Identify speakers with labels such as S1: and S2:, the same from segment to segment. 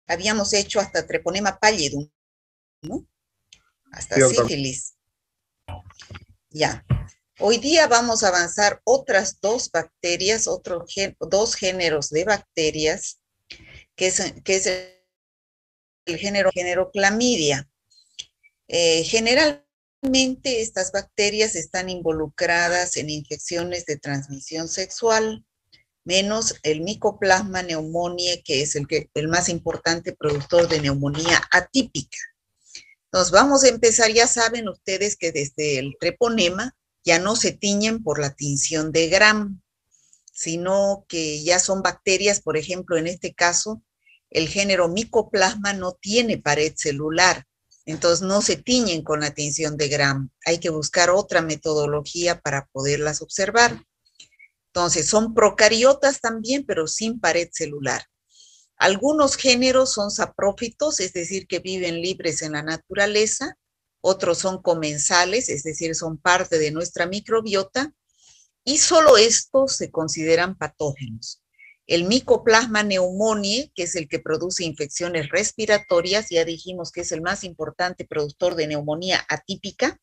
S1: Habíamos hecho hasta treponema pallidum, ¿no? Hasta
S2: Sí, doctor.
S1: sífilis. Ya. Hoy día vamos a avanzar otras dos bacterias, dos géneros de bacterias, que es el género clamidia. Generalmente estas bacterias están involucradas en infecciones de transmisión sexual, menos el Mycoplasma pneumoniae, que es el más importante productor de neumonía atípica. Entonces vamos a empezar, ya saben ustedes que desde el treponema ya no se tiñen por la tinción de Gram, sino que ya son bacterias, por ejemplo, en este caso, el género Mycoplasma no tiene pared celular, entonces no se tiñen con la tinción de Gram. Hay que buscar otra metodología para poderlas observar. Entonces, son procariotas también, pero sin pared celular. Algunos géneros son saprófitos, es decir, que viven libres en la naturaleza. Otros son comensales, es decir, son parte de nuestra microbiota. Y solo estos se consideran patógenos. El Mycoplasma pneumoniae, que es el que produce infecciones respiratorias, ya dijimos que es el más importante productor de neumonía atípica.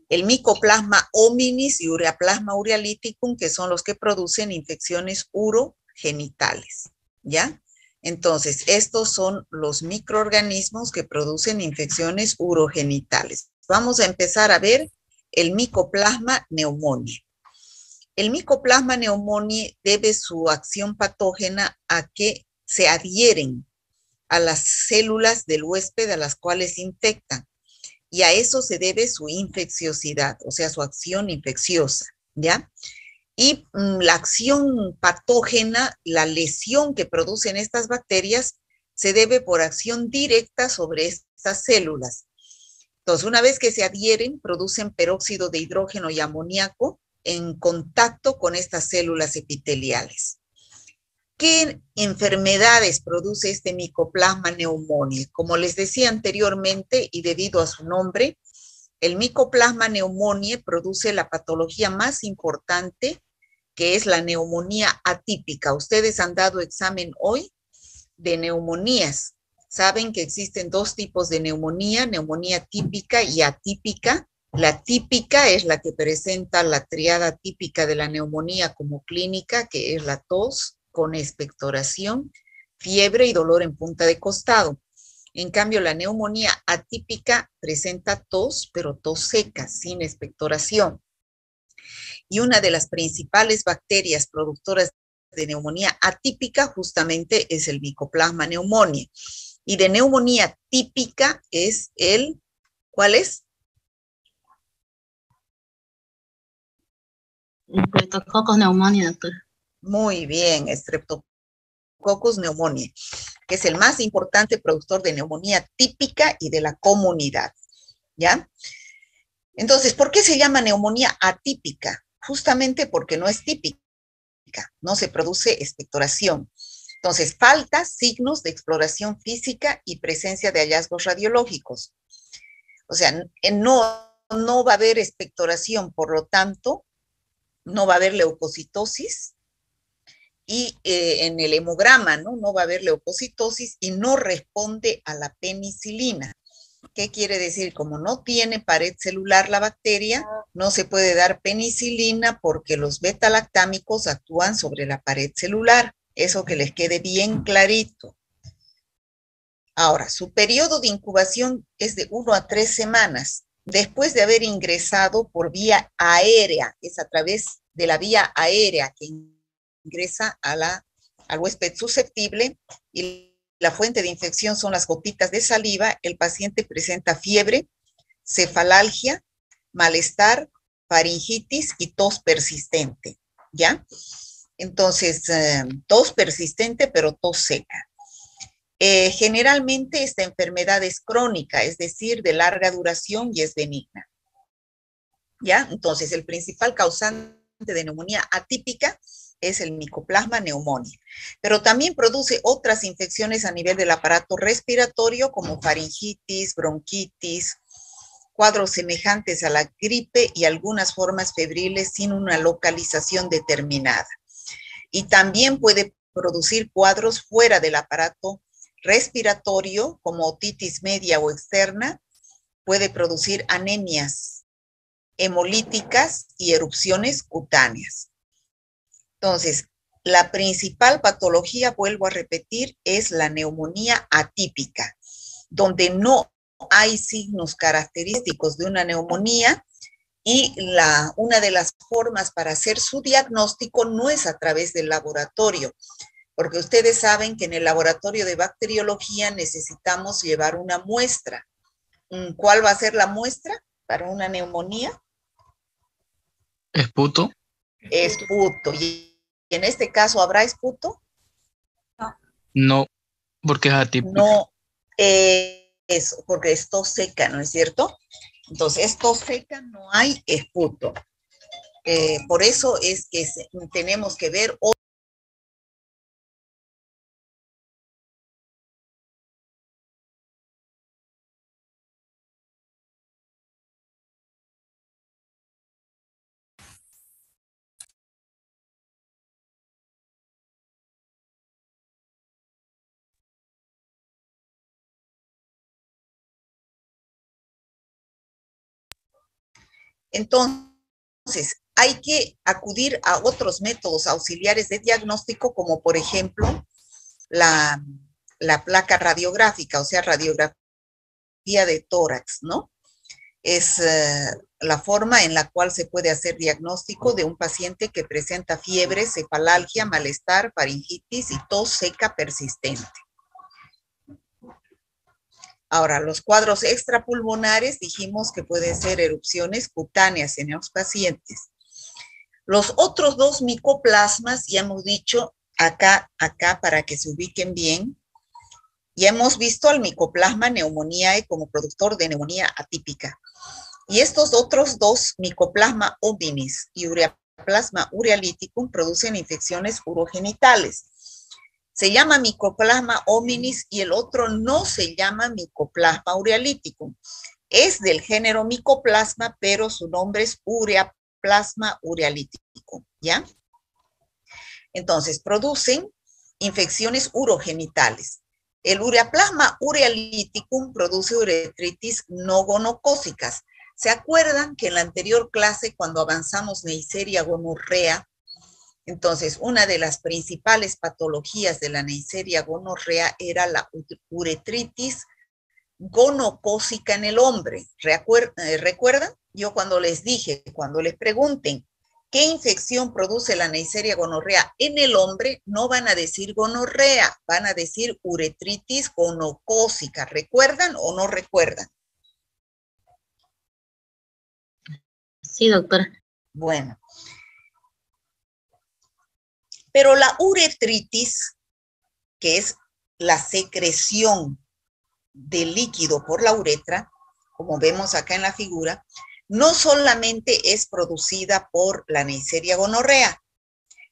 S1: El Mycoplasma hominis y Ureaplasma urealyticum, que son los que producen infecciones urogenitales, ¿ya? Entonces, estos son los microorganismos que producen infecciones urogenitales. Vamos a empezar a ver el Mycoplasma pneumoniae. El Mycoplasma pneumoniae debe su acción patógena a que se adhieren a las células del huésped a las cuales infectan. Y a eso se debe su infecciosidad, o sea, su acción infecciosa, ¿ya? Y la acción patógena, la lesión que producen estas bacterias, se debe por acción directa sobre estas células. Entonces, una vez que se adhieren, producen peróxido de hidrógeno y amoníaco en contacto con estas células epiteliales. ¿Qué enfermedades produce este Mycoplasma pneumoniae? Como les decía anteriormente, y debido a su nombre, el Mycoplasma pneumoniae produce la patología más importante, que es la neumonía atípica. Ustedes han dado examen hoy de neumonías. Saben que existen dos tipos de neumonía típica y atípica. La típica es la que presenta la triada típica de la neumonía como clínica, que es la tos con expectoración, fiebre y dolor en punta de costado. En cambio, la neumonía atípica presenta tos, pero tos seca, sin expectoración. Y una de las principales bacterias productoras de neumonía atípica justamente es el Mycoplasma pneumoniae. Y de neumonía típica es ¿cuál es?
S3: Streptococcus pneumoniae, doctor.
S1: Muy bien, Streptococcus pneumoniae, que es el más importante productor de neumonía típica y de la comunidad, ¿ya? Entonces, ¿por qué se llama neumonía atípica? Justamente porque no es típica, no se produce expectoración. Entonces, falta signos de exploración física y presencia de hallazgos radiológicos. O sea, no va a haber expectoración, por lo tanto, no va a haber leucocitosis y en el hemograma, ¿no? Va a haber leucocitosis y no responde a la penicilina. ¿Qué quiere decir? Como no tiene pared celular la bacteria, no se puede dar penicilina porque los beta-lactámicos actúan sobre la pared celular. Eso que les quede bien clarito. Ahora, su periodo de incubación es de 1 a 3 semanas. Después de haber ingresado por vía aérea, es a través de la vía aérea que ingresa al huésped susceptible y la fuente de infección son las gotitas de saliva, el paciente presenta fiebre, cefalalgia, malestar, faringitis y tos persistente, ¿ya? Entonces, tos persistente, pero tos seca. Generalmente esta enfermedad es crónica, es decir, de larga duración y es benigna, ¿ya? Entonces, el principal causante de neumonía atípica es el Mycoplasma pneumoniae, pero también produce otras infecciones a nivel del aparato respiratorio como faringitis, bronquitis, cuadros semejantes a la gripe y algunas formas febriles sin una localización determinada. Y también puede producir cuadros fuera del aparato respiratorio, como otitis media o externa, puede producir anemias hemolíticas y erupciones cutáneas. Entonces, la principal patología, vuelvo a repetir, es la neumonía atípica, donde no hay signos característicos de una neumonía y una de las formas para hacer su diagnóstico no es a través del laboratorio, porque ustedes saben que en el laboratorio de bacteriología necesitamos llevar una muestra. ¿Cuál va a ser la muestra para una neumonía?
S2: ¿Esputo?
S1: Esputo. ¿Y en este caso habrá esputo?
S2: No, porque es atípico.
S1: No, eso, porque es tos seca, ¿no es cierto? Entonces, es tos seca, no hay esputo. Por eso es que tenemos que ver. Entonces, hay que acudir a otros métodos auxiliares de diagnóstico, como por ejemplo la placa radiográfica, o sea, radiografía de tórax, ¿no? Es la forma en la cual se puede hacer diagnóstico de un paciente que presenta fiebre, cefalalgia, malestar, faringitis y tos seca persistente. Ahora, los cuadros extrapulmonares dijimos que pueden ser erupciones cutáneas en los pacientes. Los otros dos micoplasmas, ya hemos dicho acá para que se ubiquen bien, ya hemos visto al micoplasma pneumoniae como productor de neumonía atípica. Y estos otros dos, micoplasma hominis y ureaplasma urealyticum, producen infecciones urogenitales. Se llama micoplasma hominis y el otro no se llama micoplasma urealyticum. Es del género micoplasma, pero su nombre es ureaplasma urealyticum, ¿ya? Entonces, producen infecciones urogenitales. El ureaplasma urealyticum produce uretritis no gonocócicas. ¿Se acuerdan que en la anterior clase, cuando avanzamos Neisseria gonorrea, entonces una de las principales patologías de la Neisseria gonorrea era la uretritis gonocócica en el hombre? ¿Recuerdan? Yo cuando les dije, cuando les pregunten qué infección produce la Neisseria gonorrea en el hombre, no van a decir gonorrea, van a decir uretritis gonocócica. ¿Recuerdan o no recuerdan?
S3: Sí, doctora.
S1: Bueno. Pero la uretritis, que es la secreción de líquido por la uretra, como vemos acá en la figura, no solamente es producida por la Neisseria gonorrea.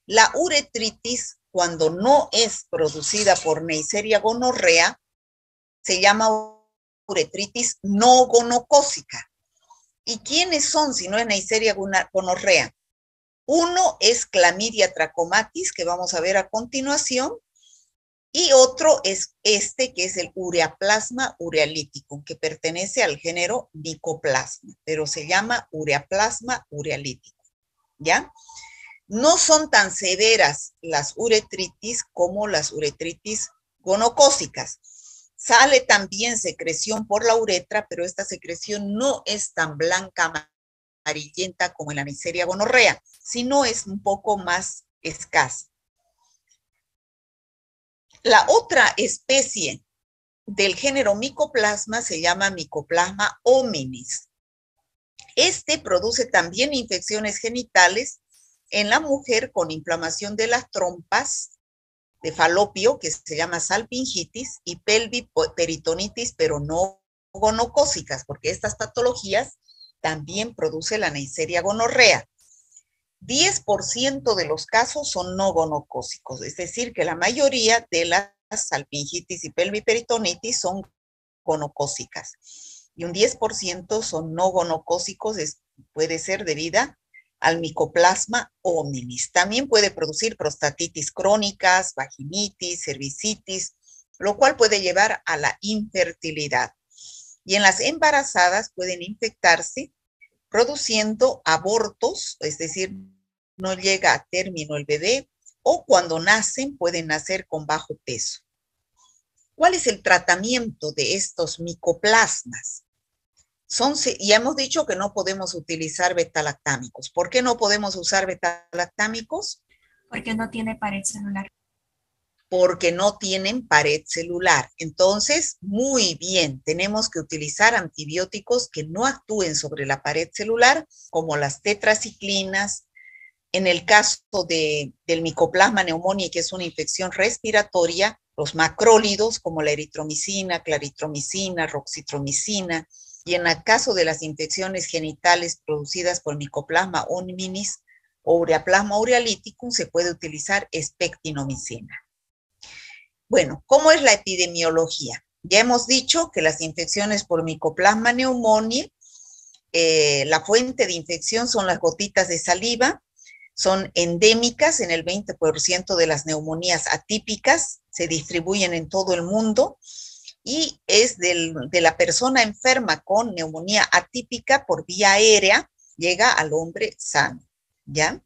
S1: La uretritis, cuando no es producida por Neisseria gonorrea, se llama uretritis no gonocócica. ¿Y quiénes son si no es Neisseria gonorrea? Uno es Clamidia trachomatis, que vamos a ver a continuación, y otro es este, que es el ureaplasma urealyticum, que pertenece al género micoplasma, pero se llama ureaplasma urealyticum, ¿ya? No son tan severas las uretritis como las uretritis gonocócicas. Sale también secreción por la uretra, pero esta secreción no es tan blanca, amarillenta como en la Neisseria gonorrea, sino es un poco más escasa. La otra especie del género micoplasma se llama micoplasma hominis. Este produce también infecciones genitales en la mujer con inflamación de las trompas de falopio, que se llama salpingitis, y pelviperitonitis, pero no gonocócicas, porque estas patologías también produce la Neisseria gonorrea. 10% de los casos son no gonocócicos, es decir, que la mayoría de las salpingitis y pelviperitonitis son gonocócicas. Y un 10% son no gonocócicos, puede ser debida al micoplasma hominis. También puede producir prostatitis crónicas, vaginitis, cervicitis lo cual puede llevar a la infertilidad. Y en las embarazadas pueden infectarse produciendo abortos, es decir, no llega a término el bebé, o cuando nacen pueden nacer con bajo peso. ¿Cuál es el tratamiento de estos micoplasmas? Ya hemos dicho que no podemos utilizar betalactámicos. ¿Por qué no podemos usar betalactámicos?
S4: Porque no tiene pared celular.
S1: Porque no tienen pared celular. Entonces, muy bien, tenemos que utilizar antibióticos que no actúen sobre la pared celular, como las tetraciclinas. En el caso del Mycoplasma pneumoniae, que es una infección respiratoria, los macrólidos, como la eritromicina, claritromicina, roxitromicina, y en el caso de las infecciones genitales producidas por Mycoplasma hominis o Ureaplasma urealyticum, se puede utilizar espectinomicina. Bueno, ¿cómo es la epidemiología? Ya hemos dicho que las infecciones por Mycoplasma pneumoniae, la fuente de infección son las gotitas de saliva, son endémicas en el 20% de las neumonías atípicas, se distribuyen en todo el mundo y es de la persona enferma con neumonía atípica por vía aérea, llega al hombre sano, ¿ya?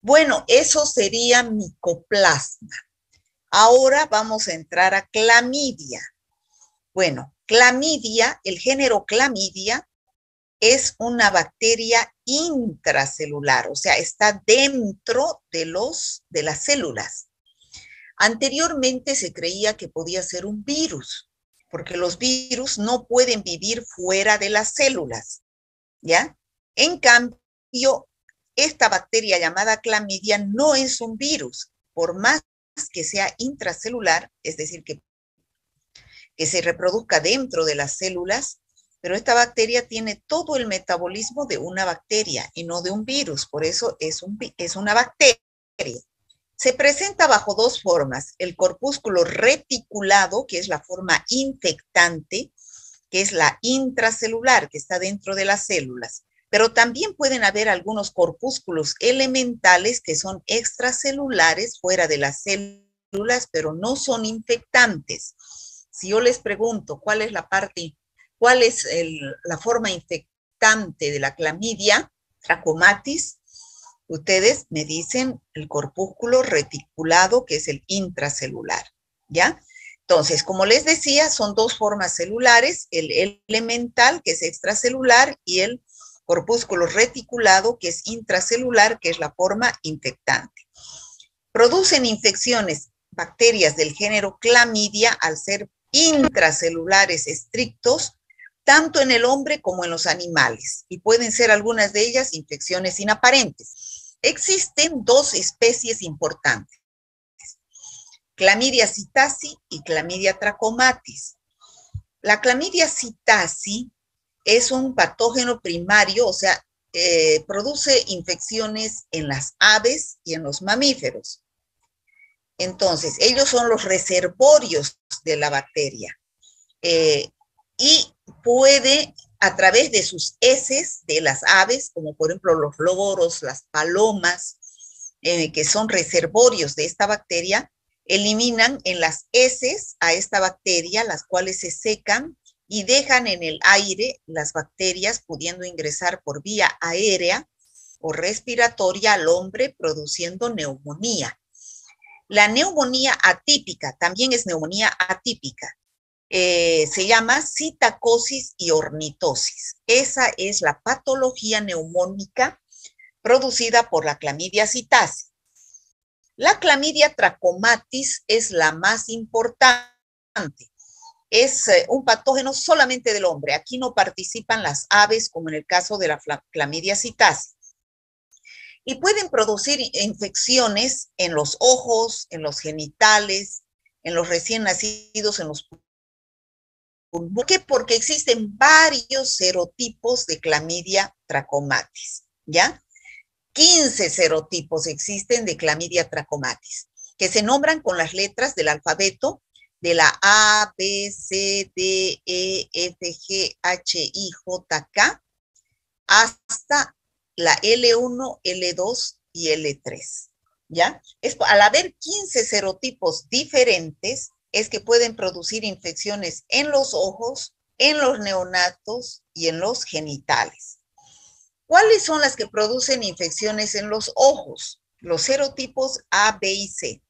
S1: Bueno, eso sería micoplasma. Ahora vamos a entrar a clamidia. Bueno, clamidia, el género clamidia es una bacteria intracelular, o sea, está dentro de las células. Anteriormente se creía que podía ser un virus, porque los virus no pueden vivir fuera de las células, ¿ya? En cambio, esta bacteria llamada clamidia no es un virus, por más que sea intracelular, es decir, que se reproduzca dentro de las células, pero esta bacteria tiene todo el metabolismo de una bacteria y no de un virus, por eso es una bacteria. Se presenta bajo dos formas, el corpúsculo reticulado, que es la forma infectante, que es la intracelular, que está dentro de las células, pero también pueden haber algunos corpúsculos elementales que son extracelulares fuera de las células, pero no son infectantes. Si yo les pregunto cuál es la forma infectante de la clamidia trachomatis, ustedes me dicen el corpúsculo reticulado, que es el intracelular, ¿ya? Entonces, como les decía, son dos formas celulares, el elemental, que es extracelular, y el corpúsculo reticulado, que es intracelular, que es la forma infectante. Producen infecciones, bacterias del género clamidia, al ser intracelulares estrictos, tanto en el hombre como en los animales, y pueden ser algunas de ellas infecciones inaparentes. Existen dos especies importantes, Clamidia psittaci y Clamidia trachomatis. La Clamidia psittaci es un patógeno primario, o sea, produce infecciones en las aves y en los mamíferos. Entonces, ellos son los reservorios de la bacteria. Y puede, a través de sus heces de las aves, como por ejemplo los loros, las palomas, que son reservorios de esta bacteria, eliminan en las heces a esta bacteria, las cuales se secan y dejan en el aire las bacterias, pudiendo ingresar por vía aérea o respiratoria al hombre, produciendo neumonía. La neumonía atípica también es neumonía atípica. Se llama citacosis y ornitosis. Esa es la patología neumónica producida por la Clamidia psittaci. La Clamidia trachomatis es la más importante. Es un patógeno solamente del hombre. Aquí no participan las aves, como en el caso de la Clamidia psittaci. Y pueden producir infecciones en los ojos, en los genitales, en los recién nacidos, en los pulmones. ¿Por qué? Porque existen varios serotipos de Clamidia trachomatis, ¿ya? 15 serotipos existen de Clamidia trachomatis, que se nombran con las letras del alfabeto de la A, B, C, D, E, F, G, H, I, J, K, hasta la L1, L2 y L3, ¿ya? Al haber 15 serotipos diferentes, es que pueden producir infecciones en los ojos, en los neonatos y en los genitales. ¿Cuáles son las que producen infecciones en los ojos? Los serotipos A, B y C.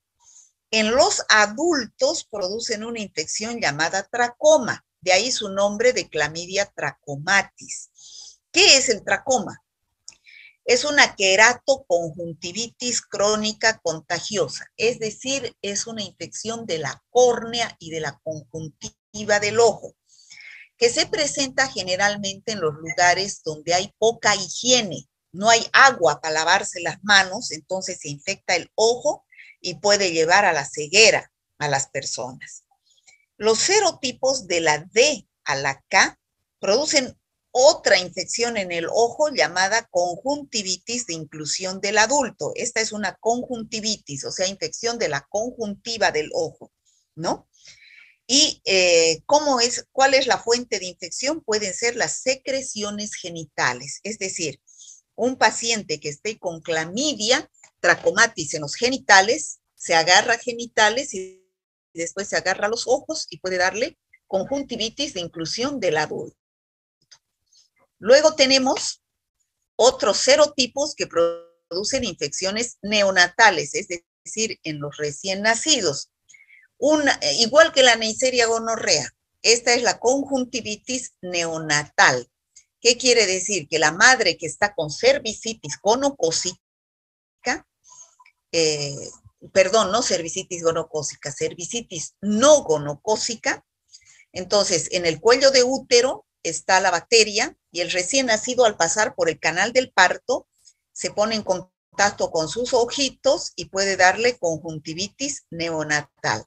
S1: En los adultos producen una infección llamada tracoma, de ahí su nombre de Clamidia trachomatis. ¿Qué es el tracoma? Es una queratoconjuntivitis crónica contagiosa, es decir, es una infección de la córnea y de la conjuntiva del ojo, que se presenta generalmente en los lugares donde hay poca higiene, no hay agua para lavarse las manos, entonces se infecta el ojo y puede llevar a la ceguera a las personas. Los serotipos de la D a la K producen otra infección en el ojo llamada conjuntivitis de inclusión del adulto. Esta es una conjuntivitis, o sea, infección de la conjuntiva del ojo, ¿no? ¿Y cuál es la fuente de infección? Pueden ser las secreciones genitales, es decir, un paciente que esté con clamidia trachomatis en los genitales, se agarra genitales y después se agarra los ojos y puede darle conjuntivitis de inclusión del adulto. Luego tenemos otros serotipos que producen infecciones neonatales, es decir, en los recién nacidos. Igual que la Neisseria gonorrea, esta es la conjuntivitis neonatal. ¿Qué quiere decir? Que la madre que está con cervicitis gonocócica, no cervicitis gonocócica, cervicitis no gonocócica, entonces en el cuello de útero está la bacteria y el recién nacido al pasar por el canal del parto se pone en contacto con sus ojitos y puede darle conjuntivitis neonatal.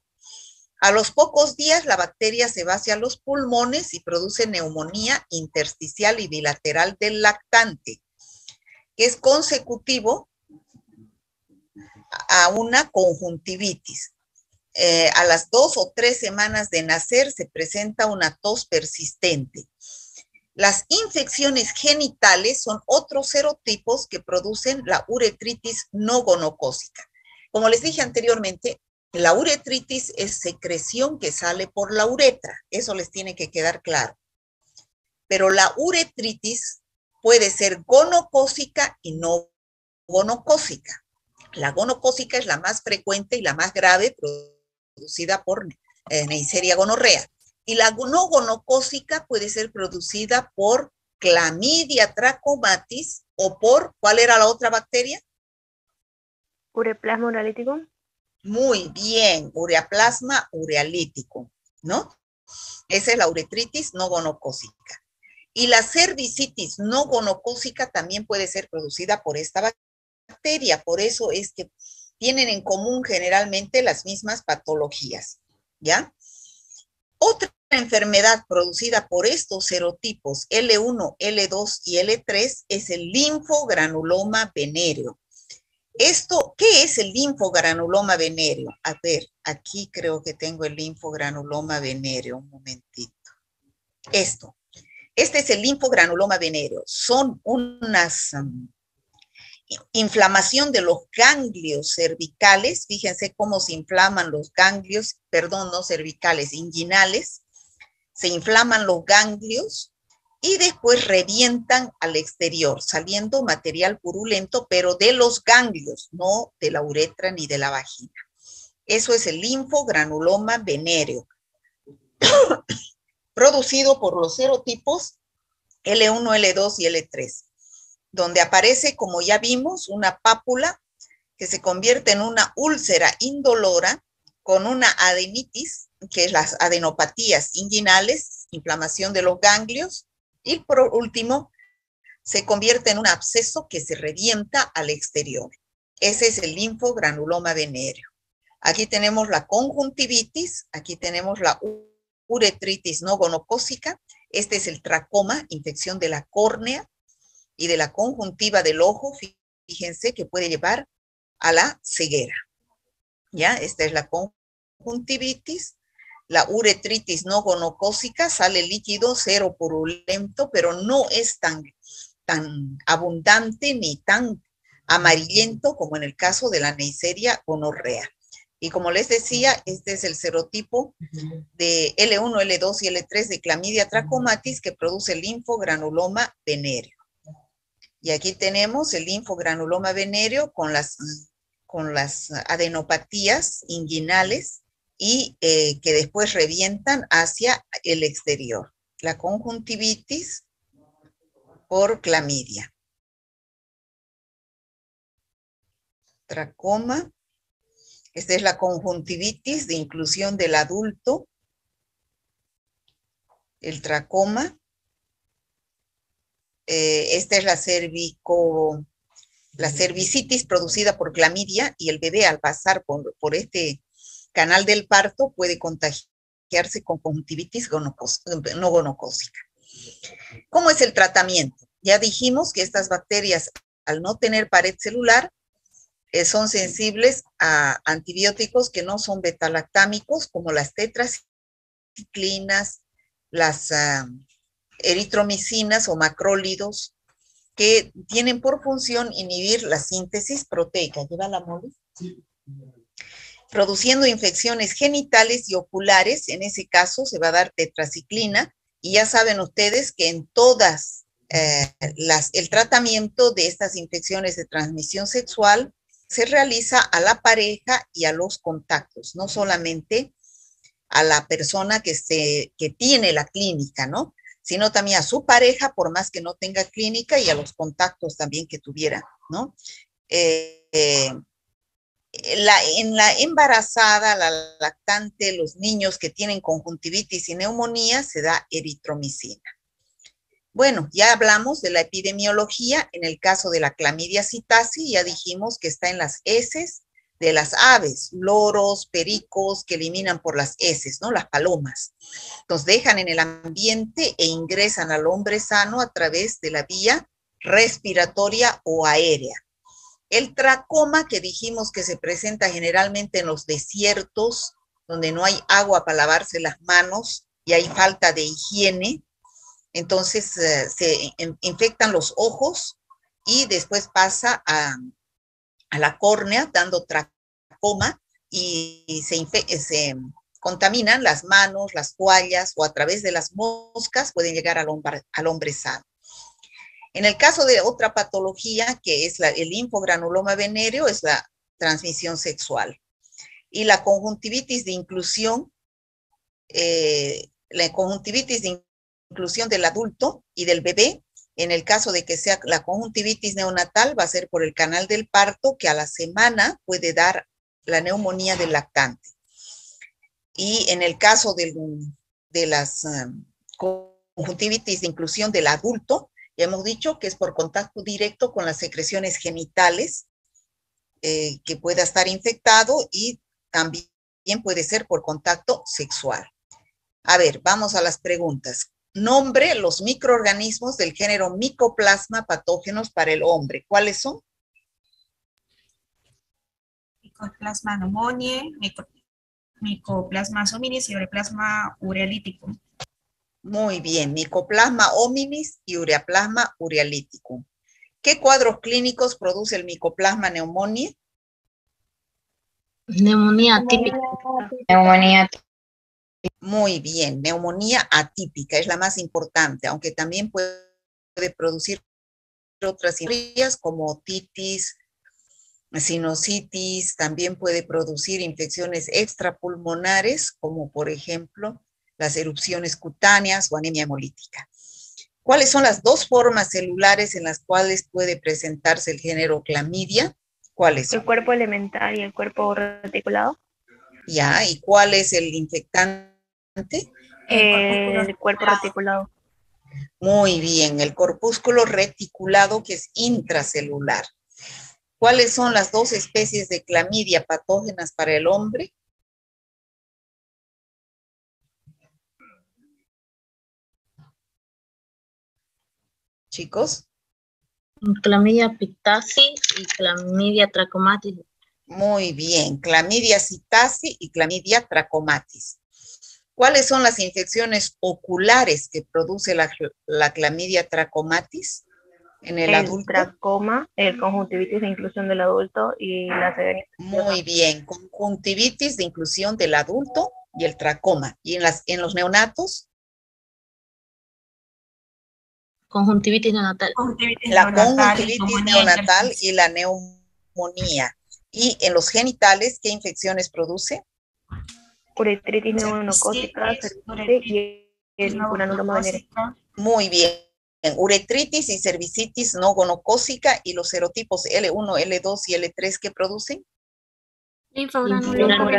S1: A los pocos días la bacteria se va hacia los pulmones y produce neumonía intersticial y bilateral del lactante, que es consecutivo a una conjuntivitis. A las 2 o 3 semanas de nacer se presenta una tos persistente. Las infecciones genitales son otros serotipos que producen la uretritis no gonocócica. Como les dije anteriormente, la uretritis es secreción que sale por la uretra, eso les tiene que quedar claro. Pero la uretritis puede ser gonocócica y no gonocócica. La gonocócica es la más frecuente y la más grave, producida por Neisseria gonorrea. Y la no gonocócica puede ser producida por Clamidia trachomatis o por, ¿cuál era la otra bacteria?
S5: Ureaplasma urealítico.
S1: Muy bien, Ureaplasma urealítico, ¿no? Esa es la uretritis no gonocócica. Y la cervicitis no gonocócica también puede ser producida por esta bacteria, por eso es que tienen en común generalmente las mismas patologías, ¿ya? Otra enfermedad producida por estos serotipos L1, L2 y L3 es el linfogranuloma venéreo. ¿Qué es el linfogranuloma venéreo? A ver, aquí creo que tengo el linfogranuloma venéreo, un momentito. Este es el linfogranuloma venéreo. Son unas inflamación de los ganglios cervicales, fíjense cómo se inflaman los ganglios, perdón, no cervicales, inguinales, se inflaman los ganglios y después revientan al exterior, saliendo material purulento, pero de los ganglios, no de la uretra ni de la vagina. Eso es el linfogranuloma venéreo, producido por los serotipos L1, L2 y L3. Donde aparece, como ya vimos, una pápula que se convierte en una úlcera indolora con una adenitis, que es las adenopatías inguinales, inflamación de los ganglios, y por último, se convierte en un absceso que se revienta al exterior. Ese es el linfogranuloma venéreo. Aquí tenemos la conjuntivitis, aquí tenemos la uretritis no gonocócica, este es el tracoma, infección de la córnea, y de la conjuntiva del ojo, fíjense que puede llevar a la ceguera. ¿Ya? Esta es la conjuntivitis. La uretritis no gonocócica, sale líquido cero purulento, pero no es tan abundante ni tan amarillento como en el caso de la Neisseria gonorrea. Y como les decía, este es el serotipo de L1, L2 y L3 de Clamidia trachomatis que produce el linfogranuloma venéreo. Y aquí tenemos el linfogranuloma venéreo con las adenopatías inguinales y que después revientan hacia el exterior. La conjuntivitis por clamidia. Tracoma. Esta es la conjuntivitis de inclusión del adulto. El tracoma. Esta es la cervicitis producida por clamidia y el bebé al pasar por este canal del parto puede contagiarse con conjuntivitis no gonocócica. ¿Cómo es el tratamiento? Ya dijimos que estas bacterias, al no tener pared celular, son sensibles a antibióticos que no son betalactámicos, como las tetraciclinas, las eritromicinas o macrólidos, que tienen por función inhibir la síntesis proteica. ¿Lleva la mole? Sí. Produciendo infecciones genitales y oculares. En ese caso se va a dar tetraciclina, y ya saben ustedes que en todas el tratamiento de estas infecciones de transmisión sexual se realiza a la pareja y a los contactos, no solamente a la persona que tiene la clínica, ¿no? Sino también a su pareja, por más que no tenga clínica, y a los contactos también que tuviera, ¿no? En la embarazada, la lactante, los niños que tienen conjuntivitis y neumonía, se da eritromicina. Bueno, ya hablamos de la epidemiología. En el caso de la clamidia psittaci, ya dijimos que está en las heces de las aves, loros, pericos, que eliminan por las heces, ¿no? Las palomas. Entonces dejan en el ambiente e ingresan al hombre sano a través de la vía respiratoria o aérea. El tracoma, que dijimos que se presenta generalmente en los desiertos, donde no hay agua para lavarse las manos y hay falta de higiene, entonces se infectan los ojos y después pasa a la córnea, dando tracoma, y se contaminan las manos, las toallas, o a través de las moscas pueden llegar al hombre sano. En el caso de otra patología, que es el linfogranuloma venéreo, es la transmisión sexual. Y la conjuntivitis de inclusión, del adulto y del bebé, en el caso de que sea la conjuntivitis neonatal, va a ser por el canal del parto, que a la semana puede dar la neumonía del lactante. Y en el caso de las conjuntivitis de inclusión del adulto, ya hemos dicho que es por contacto directo con las secreciones genitales, que pueda estar infectado, y también puede ser por contacto sexual. A ver, vamos a las preguntas. Nombre los microorganismos del género Mycoplasma patógenos para el hombre. ¿Cuáles son?
S4: Mycoplasma pneumoniae, Mycoplasma hominis y Ureaplasma urealyticum.
S1: Muy bien, Mycoplasma hominis y Ureaplasma urealyticum. ¿Qué cuadros clínicos produce el Mycoplasma pneumoniae?
S3: Neumonía atípica.
S6: Neumonía.
S1: Muy bien, neumonía atípica es la más importante, aunque también puede producir otras infecciones como otitis, sinusitis, también puede producir infecciones extrapulmonares, como por ejemplo las erupciones cutáneas o anemia hemolítica. ¿Cuáles son las dos formas celulares en las cuales puede presentarse el género clamidia? ¿Cuáles son?
S5: El cuerpo elemental y el cuerpo reticulado.
S1: Ya, ¿y cuál es el infectante?
S5: El cuerpo reticulado.
S1: Muy bien, el corpúsculo reticulado, que es intracelular. ¿Cuáles son las dos especies de clamidia patógenas para el hombre? Chicos.
S3: Clamidia psittaci y clamidia trachomatis.
S1: Muy bien, clamidia psittaci y clamidia trachomatis. ¿Cuáles son las infecciones oculares que produce la clamidia trachomatis? En el
S5: El
S1: adulto.
S5: tracoma, el conjuntivitis de inclusión del adulto y la ceguera infecciosa.
S1: Muy bien. Conjuntivitis de inclusión del adulto y el tracoma. ¿Y en los neonatos?
S3: Conjuntivitis neonatal.
S4: Conjuntivitis
S1: La
S4: neonatal y
S1: conjuntivitis
S4: neumonía
S1: neonatal
S4: intersticial.
S1: y la neumonía. ¿Y en los genitales qué infecciones produce?
S5: Uretritis neumocócica, cervicis y el granuloma venérea.
S1: Muy bien. Uretritis y cervicitis no gonocócica y los serotipos L1, L2 y L3 ¿qué producen?
S3: Linfogranuloma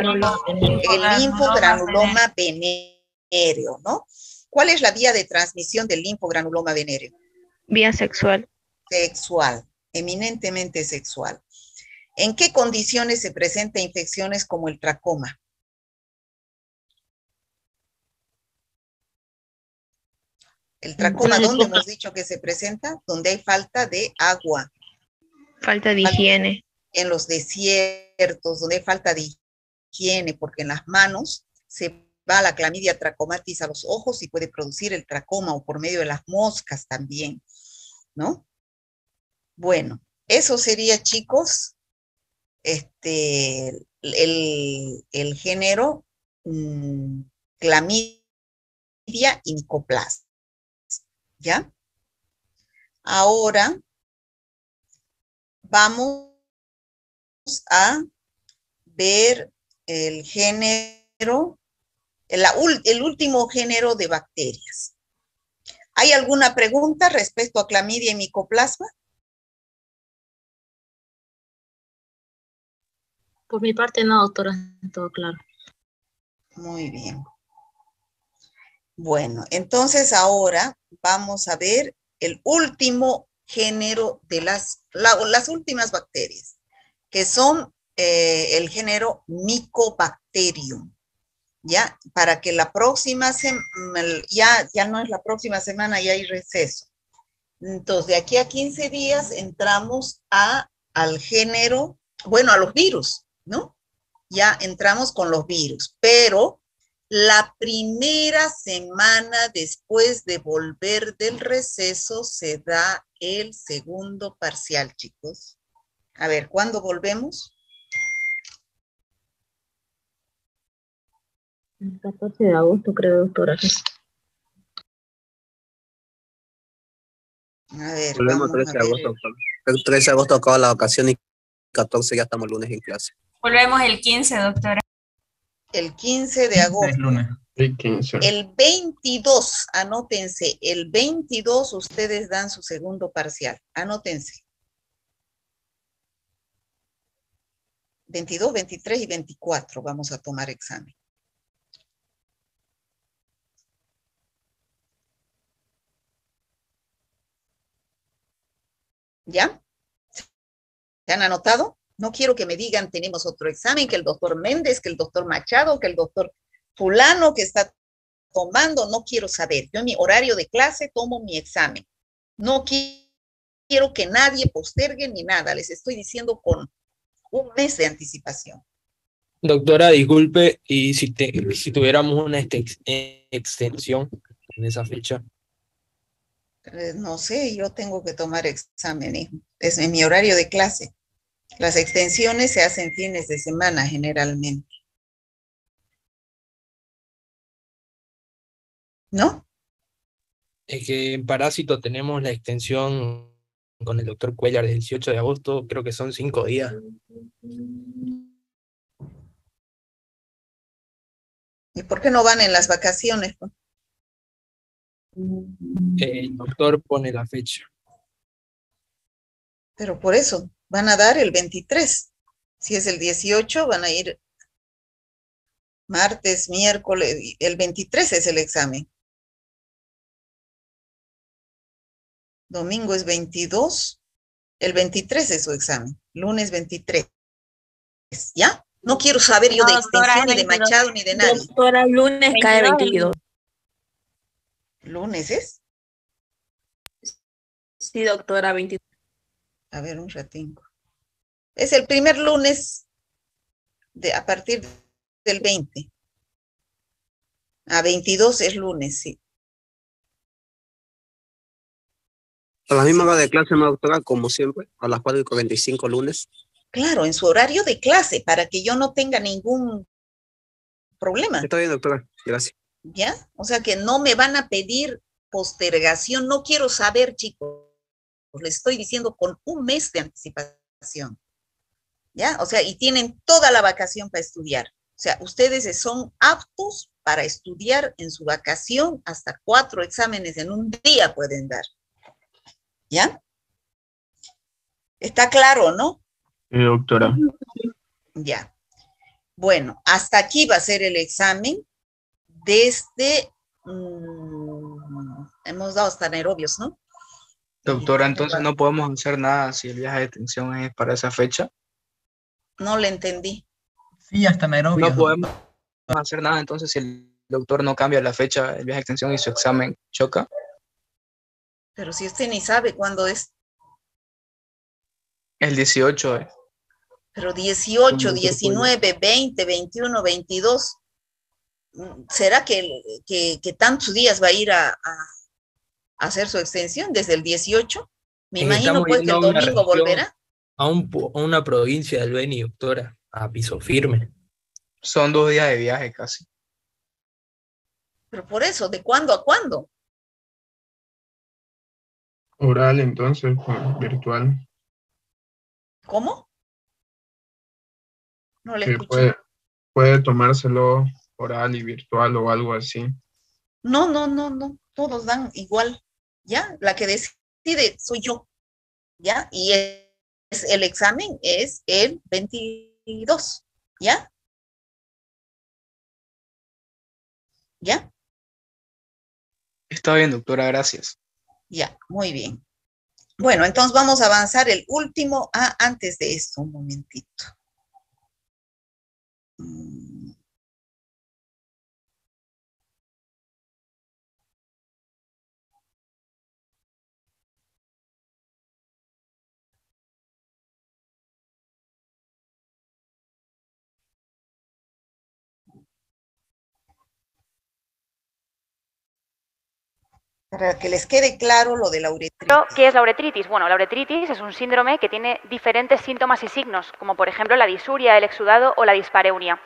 S3: venérea.
S1: El linfogranuloma venéreo, ¿no? ¿Cuál es la vía de transmisión del linfogranuloma venéreo?
S5: Vía sexual.
S1: Sexual, eminentemente sexual. ¿En qué condiciones se presentan infecciones como el tracoma? El tracoma, ¿dónde hemos dicho que se presenta? Donde hay falta de agua.
S5: Falta de higiene.
S1: En los desiertos, donde hay falta de higiene, porque en las manos se va la clamidia trachomatis a los ojos y puede producir el tracoma o por medio de las moscas también, ¿no? Bueno, eso sería, chicos, el género clamidia y micoplasma, ¿ya? Ahora vamos a ver el género, el último género de bacterias. ¿Hay alguna pregunta respecto a clamidia y micoplasma?
S3: Por mi parte no, doctora, todo claro.
S1: Muy bien. Bueno, entonces ahora vamos a ver el último género de las últimas bacterias, que son el género Mycobacterium. ¿Ya? Para que la próxima semana, ya no es la próxima semana, ya hay receso. Entonces, de aquí a 15 días entramos al género, bueno, a los virus, ¿no? Ya entramos con los virus, pero la primera semana después de volver del receso se da el segundo parcial, chicos. A ver, ¿cuándo volvemos?
S3: El 14 de agosto, creo, doctora.
S1: A ver,
S6: Volvemos
S1: vamos
S6: 13
S1: a
S6: de
S1: ver.
S6: agosto. El 13 de agosto acaba la vacación y 14 ya estamos lunes en clase.
S4: Volvemos el 15, doctora.
S1: El 15 de
S2: 15
S1: agosto.
S2: es lunes.
S7: Sí, 15.
S1: El 22, anótense, el 22 ustedes dan su segundo parcial, anótense. 22, 23 y 24 vamos a tomar examen. ¿Ya? ¿Se han anotado? No quiero que me digan tenemos otro examen, que el doctor Méndez, que el doctor Machado, que el doctor fulano que está tomando, no quiero saber. Yo en mi horario de clase tomo mi examen. No quiero que nadie postergue ni nada. Les estoy diciendo con un mes de anticipación.
S7: Doctora, disculpe, y si tuviéramos una extensión en esa fecha.
S1: No sé, yo tengo que tomar exámenes. Es en mi horario de clase. Las extensiones se hacen fines de semana generalmente. ¿No?
S7: Es que en Parásito tenemos la extensión con el doctor Cuellar del 18 de agosto, creo que son 5 días.
S1: ¿Y por qué no van en las vacaciones?
S7: El doctor pone la fecha.
S1: Pero por eso, van a dar el 23. Si es el 18, van a ir martes, miércoles, el 23 es el examen. Domingo es 22, el 23 es su examen, lunes 23. ¿Ya? No quiero saber yo de extensión, ni de Machado, ni de nadie.
S8: Doctora, lunes cae 22.
S1: ¿Lunes es?
S8: Sí, doctora, 22.
S1: A ver, un ratingo. Es el primer lunes a partir del 20. A 22 es lunes, sí.
S6: A la misma hora de clase, ¿no, doctora? Como siempre, a las 4:45 lunes.
S1: Claro, en su horario de clase, para que yo no tenga ningún problema,
S6: Está bien, doctora. Gracias.
S1: ¿ya? O sea que no me van a pedir postergación, no quiero saber, chicos, les estoy diciendo con un mes de anticipación, ¿ya? O sea, y tienen toda la vacación para estudiar. O sea, ustedes son aptos para estudiar en su vacación, hasta 4 exámenes en un día pueden dar, ¿ya? ¿Está claro, no?
S2: Doctora.
S1: Ya. Bueno, hasta aquí va a ser el examen desde, hemos dado hasta aerobios, ¿no?
S2: Doctora, entonces no podemos hacer nada si el viaje de detención es para esa fecha.
S1: No le entendí.
S9: Sí, hasta Nairobi.
S2: No podemos hacer nada entonces si el doctor no cambia la fecha, el viaje de extensión y su examen choca.
S1: Pero si usted ni sabe cuándo es.
S2: El 18
S1: Pero 18, 19, 20, 21, 22. ¿Será que tantos días va a ir a hacer su extensión desde el 18? Me imagino pues que el domingo volverá.
S7: A una provincia del Beni, doctora, a piso firme.
S2: Son 2 días de viaje casi.
S1: Pero por eso, ¿de cuándo a cuándo?
S10: Oral, entonces, virtual.
S1: ¿Cómo? No le
S10: Que
S1: escuché.
S10: puede tomárselo oral y virtual o algo así.
S1: No, todos dan igual, ¿ya? La que decide soy yo, ¿ya? Y el examen es el 22, ¿ya? ¿Ya?
S2: Está bien, doctora, gracias.
S1: Ya, muy bien. Bueno, entonces vamos a avanzar el último. Antes de esto, un momentito. Para que les quede claro lo de la uretritis.
S5: ¿Qué es la uretritis? Bueno, la uretritis es un síndrome que tiene diferentes síntomas y signos, como por ejemplo la disuria, el exudado o la dispareunia.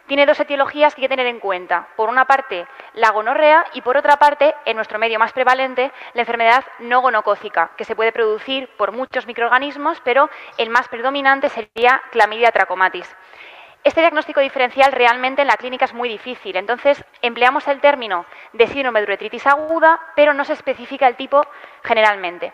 S5: Tiene 2 etiologías que hay que tener en cuenta. Por una parte, la gonorrea y por otra parte, en nuestro medio más prevalente, la enfermedad no gonocócica, que se puede producir por muchos microorganismos, pero el más predominante sería Chlamydia trachomatis. Este diagnóstico diferencial realmente en la clínica es muy difícil, entonces empleamos el término de síndrome de uretritis aguda, pero no se especifica el tipo generalmente.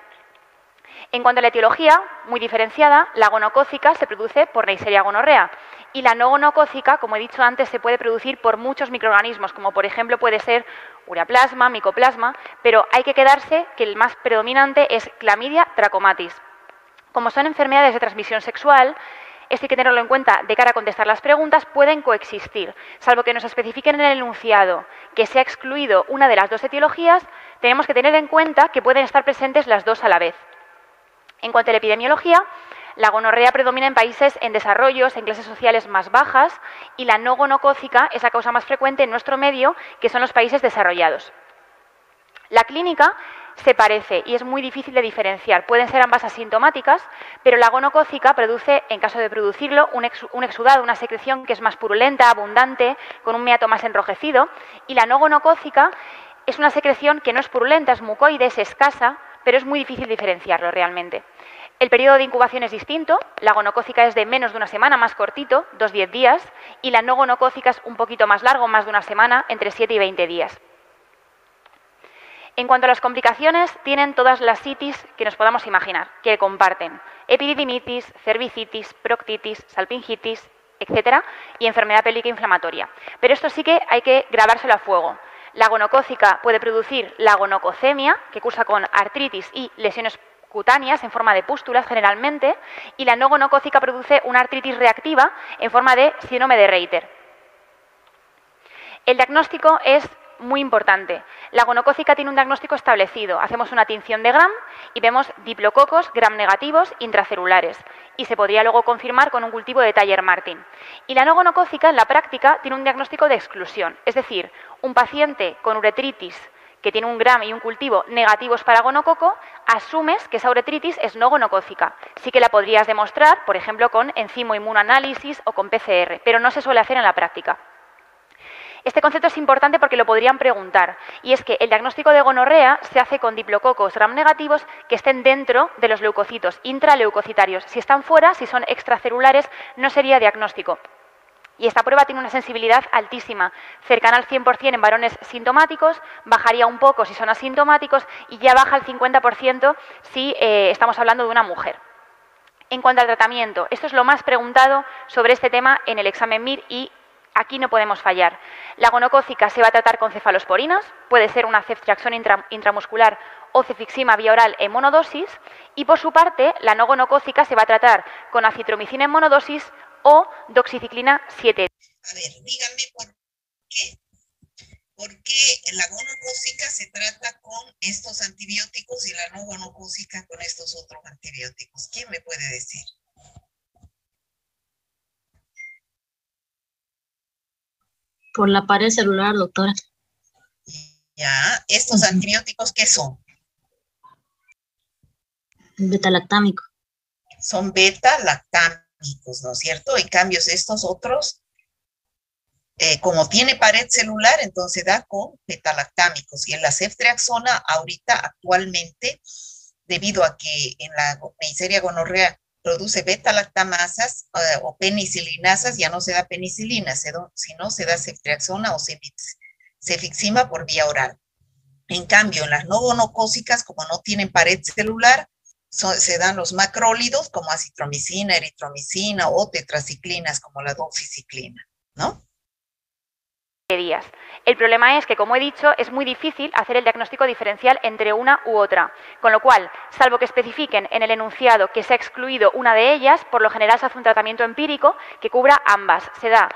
S5: En cuanto a la etiología, muy diferenciada, la gonocócica se produce por Neisseria gonorrea y la no gonocócica, como he dicho antes, se puede producir por muchos microorganismos, como por ejemplo puede ser ureaplasma, micoplasma, pero hay que quedarse que el más predominante es Chlamydia trachomatis. Como son enfermedades de transmisión sexual, esto hay que tenerlo en cuenta de cara a contestar las preguntas, pueden coexistir. Salvo que nos especifiquen en el enunciado que se ha excluido una de las 2 etiologías, tenemos que tener en cuenta que pueden estar presentes las 2 a la vez. En cuanto a la epidemiología, la gonorrea predomina en países en desarrollo, en clases sociales más bajas, y la no gonocócica es la causa más frecuente en nuestro medio, que son los países desarrollados. La clínica se parece y es muy difícil de diferenciar. Pueden ser ambas asintomáticas, pero la gonocócica produce, en caso de producirlo, un exudado, una secreción que es más purulenta, abundante, con un meato más enrojecido, y la no gonocócica es una secreción que no es purulenta, es mucoide, es escasa, pero es muy difícil diferenciarlo realmente. El periodo de incubación es distinto, la gonocócica es de menos de una semana, más cortito, 2-10 días, y la no gonocócica es un poquito más largo, más de una semana, entre 7 y 20 días. En cuanto a las complicaciones, tienen todas las itis que nos podamos imaginar, que comparten epididimitis, cervicitis, proctitis, salpingitis, etcétera, y enfermedad pélvica inflamatoria. Pero esto sí que hay que grabárselo a fuego. La gonocócica puede producir la gonococemia, que cursa con artritis y lesiones cutáneas en forma de pústulas generalmente, y la no gonocócica produce una artritis reactiva en forma de síndrome de Reiter. El diagnóstico es muy importante. La gonocócica tiene un diagnóstico establecido. Hacemos una tinción de Gram y vemos diplococos gram negativos intracelulares y se podría luego confirmar con un cultivo de Taller-Martin. Y la no gonocócica en la práctica tiene un diagnóstico de exclusión, es decir, un paciente con uretritis que tiene un gram y un cultivo negativos para gonococo, asumes que esa uretritis es no gonocócica. Sí que la podrías demostrar, por ejemplo, con enzimo-inmunoanálisis o con PCR, pero no se suele hacer en la práctica. Este concepto es importante porque lo podrían preguntar, y es que el diagnóstico de gonorrea se hace con diplococos gram negativos que estén dentro de los leucocitos, intraleucocitarios. Si están fuera, si son extracelulares, no sería diagnóstico. Y esta prueba tiene una sensibilidad altísima, cercana al 100% en varones sintomáticos, bajaría un poco si son asintomáticos y ya baja al 50% si estamos hablando de una mujer. En cuanto al tratamiento, esto es lo más preguntado sobre este tema en el examen MIR y aquí no podemos fallar. La gonocócica se va a tratar con cefalosporinas, puede ser una ceftriaxona intramuscular o cefixima vía oral en monodosis, y por su parte, la no gonocócica se va a tratar con acitromicina en monodosis o doxiciclina 7.
S1: A ver, díganme por qué la gonocócica se trata con estos antibióticos y la no gonocócica con estos otros antibióticos. ¿Quién me puede decir?
S3: Por la pared celular, doctora.
S1: Ya, ¿estos antibióticos qué son?
S3: Beta-lactámico.
S1: Son beta-lactámicos, ¿no es cierto? En cambio, estos otros, como tiene pared celular, entonces da con beta-lactámicos. Y en la ceftriaxona, ahorita, actualmente, debido a que en la Neisseria gonorrea produce beta-lactamasas o penicilinasas, ya no se da penicilina, sino se da ceftriaxona o cefixima por vía oral. En cambio, en las no gonocócicas, como no tienen pared celular, se dan los macrólidos como acitromicina, eritromicina o tetraciclinas como la doxiciclina, ¿no?
S5: Días. El problema es que, como he dicho, es muy difícil hacer el diagnóstico diferencial entre una u otra, con lo cual, salvo que especifiquen en el enunciado que se ha excluido una de ellas, por lo general se hace un tratamiento empírico que cubra ambas. Se da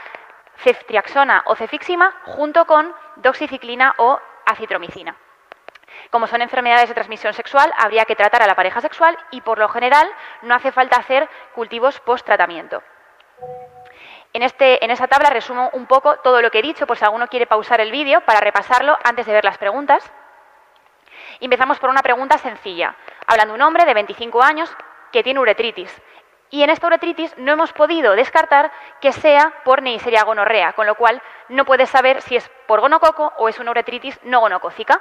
S5: ceftriaxona o cefixima junto con doxiciclina o acitromicina. Como son enfermedades de transmisión sexual, habría que tratar a la pareja sexual y, por lo general, no hace falta hacer cultivos post-tratamiento. En esa tabla resumo un poco todo lo que he dicho, por si alguno quiere pausar el vídeo para repasarlo antes de ver las preguntas. Empezamos por una pregunta sencilla, hablando de un hombre de 25 años que tiene uretritis. Y en esta uretritis no hemos podido descartar que sea por Neisseria gonorrea, con lo cual no puedes saber si es por gonococo o es una uretritis no gonocócica.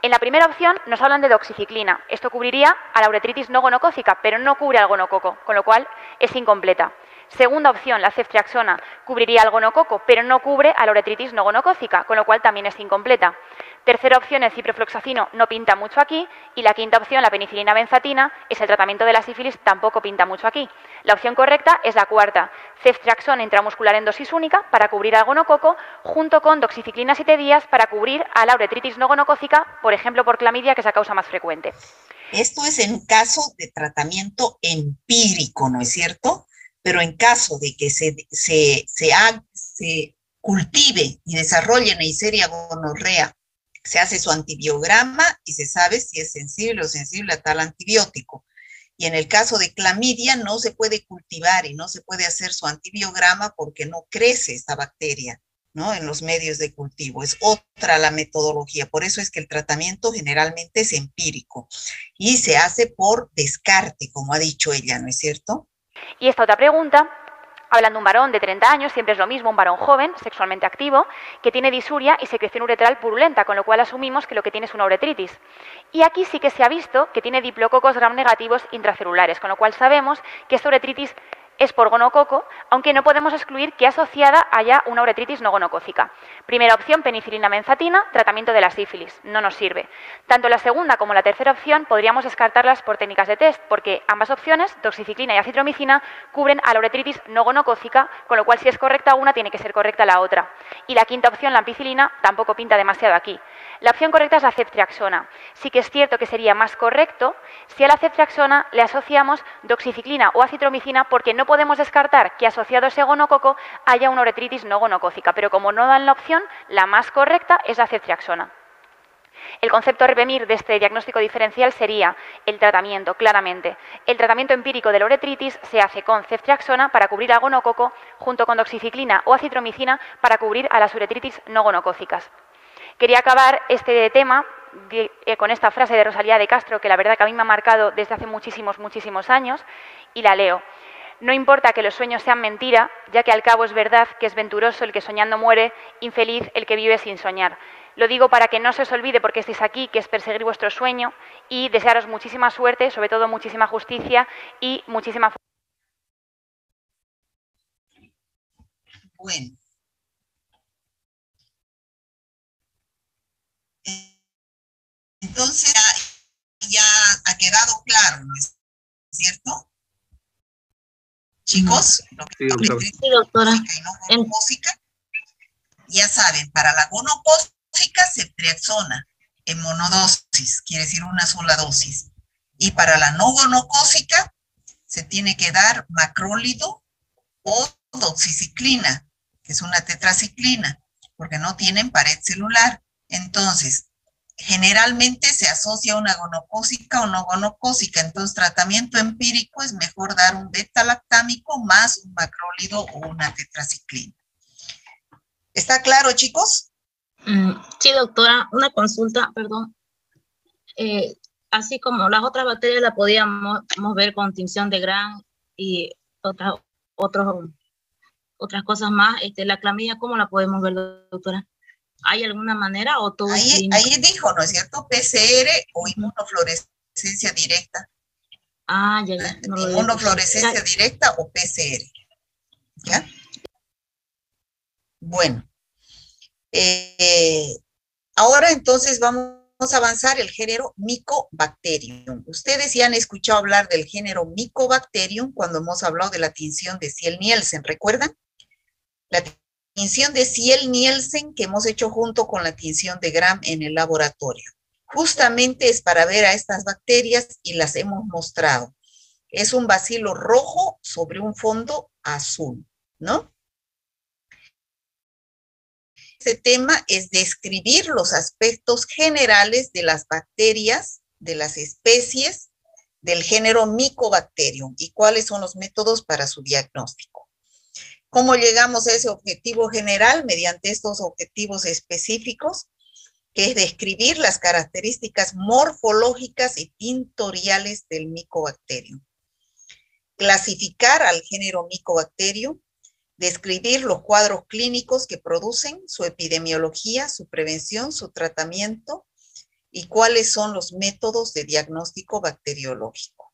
S5: En la primera opción nos hablan de doxiciclina. Esto cubriría a la uretritis no gonocócica, pero no cubre al gonococo, con lo cual es incompleta. Segunda opción, la ceftriaxona, cubriría al gonococo, pero no cubre a la uretritis no gonocócica, con lo cual también es incompleta. Tercera opción, el ciprofloxacino, no pinta mucho aquí. Y la quinta opción, la penicilina benzatina, es el tratamiento de la sífilis, tampoco pinta mucho aquí. La opción correcta es la cuarta, ceftriaxona intramuscular en dosis única para cubrir al gonococo, junto con doxiciclina 7 días para cubrir a la uretritis no gonocócica, por ejemplo, por clamidia, que es la causa más frecuente.
S1: Esto es en caso de tratamiento empírico, ¿no es cierto? Pero en caso de que se cultive y desarrolle Neisseria gonorrea, se hace su antibiograma y se sabe si es sensible o sensible a tal antibiótico. Y en el caso de clamidia no se puede cultivar y no se puede hacer su antibiograma porque no crece esta bacteria, ¿no? En los medios de cultivo. Es otra la metodología. Por eso es que el tratamiento generalmente es empírico y se hace por descarte, como ha dicho ella, ¿no es cierto?
S5: Y esta otra pregunta, hablando de un varón de 30 años, siempre es lo mismo, un varón joven, sexualmente activo, que tiene disuria y secreción uretral purulenta, con lo cual asumimos que lo que tiene es una uretritis. Y aquí sí que se ha visto que tiene diplococos gram negativos intracelulares, con lo cual sabemos que esta uretritis es por gonococo, aunque no podemos excluir que asociada haya una uretritis no gonocócica. Primera opción, penicilina benzatina, tratamiento de la sífilis, no nos sirve. Tanto la segunda como la tercera opción podríamos descartarlas por técnicas de test, porque ambas opciones, doxiciclina y acitromicina, cubren a la uretritis no gonocócica, con lo cual si es correcta una, tiene que ser correcta la otra. Y la quinta opción, la ampicilina, tampoco pinta demasiado aquí. La opción correcta es la ceftriaxona. Sí que es cierto que sería más correcto si a la ceftriaxona le asociamos doxiciclina o acitromicina, porque no podemos descartar que asociado a ese gonococo haya una uretritis no gonocócica, pero como no dan la opción, la más correcta es la ceftriaxona. El concepto a repetir de este diagnóstico diferencial sería el tratamiento, claramente. El tratamiento empírico de la uretritis se hace con ceftriaxona para cubrir al gonococo, junto con doxiciclina o acitromicina para cubrir a las uretritis no gonocócicas. Quería acabar este tema con esta frase de Rosalía de Castro, que la verdad que a mí me ha marcado desde hace muchísimos años, y la leo. No importa que los sueños sean mentira, ya que al cabo es verdad que es venturoso el que soñando muere, infeliz el que vive sin soñar. Lo digo para que no se os olvide porque estéis aquí, que es perseguir vuestro sueño, y desearos muchísima suerte, sobre todo muchísima justicia y muchísima...
S1: Bueno. Entonces ya ha quedado claro, ¿no es cierto? Chicos,
S6: Sí, doctor.
S3: Sí, doctora.
S1: y no gonocócica, ya saben, para la gonocócica ceftriaxona en monodosis, quiere decir una sola dosis. Y para la no gonocócica se tiene que dar macrólido o doxiciclina, que es una tetraciclina, porque no tienen pared celular. Entonces, generalmente se asocia una gonocócica o no gonocócica. Entonces, tratamiento empírico es mejor dar un beta-lactámico más un macrólido o una tetraciclina. ¿Está claro, chicos?
S3: Sí, doctora, una consulta, perdón. Así como las otras bacterias las podíamos ver con tinción de Gram y otras cosas más, la clamidia, ¿cómo la podemos ver, doctora? ¿Hay alguna manera o todo es clínico?
S1: Ahí dijo, ¿no es cierto? PCR o inmunofluorescencia directa.
S3: Ah, ya. No
S1: Inmunofluorescencia directa o PCR. ¿Ya? Bueno. Ahora entonces vamos a avanzar el género Mycobacterium. Ustedes ya han escuchado hablar del género Mycobacterium cuando hemos hablado de la tinción de Ziel-Nielsen, ¿recuerdan? La tinción de Ziel-Nielsen que hemos hecho junto con la tinción de Gram en el laboratorio. Justamente es para ver a estas bacterias y las hemos mostrado. Es un bacilo rojo sobre un fondo azul, ¿no? Este tema es describir los aspectos generales de las bacterias, de las especies del género Mycobacterium y cuáles son los métodos para su diagnóstico. ¿Cómo llegamos a ese objetivo general? Mediante estos objetivos específicos, que es describir las características morfológicas y pintoriales del Mycobacterium. Clasificar al género Mycobacterium, describir los cuadros clínicos que producen, su epidemiología, su prevención, su tratamiento y cuáles son los métodos de diagnóstico bacteriológico.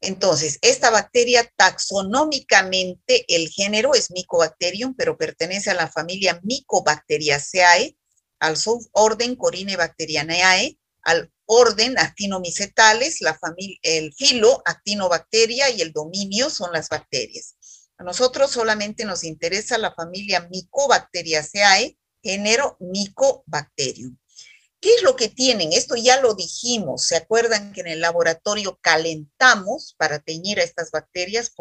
S1: Entonces, esta bacteria taxonómicamente, el género es Mycobacterium, pero pertenece a la familia Mycobacteriaceae, al suborden Corynebacterianae, al orden Actinomycetales, el filo Actinobacteria y el dominio son las bacterias. A nosotros solamente nos interesa la familia Mycobacteriaceae, género Mycobacterium. ¿Qué es lo que tienen? Esto ya lo dijimos. ¿Se acuerdan que en el laboratorio calentamos para teñir a estas bacterias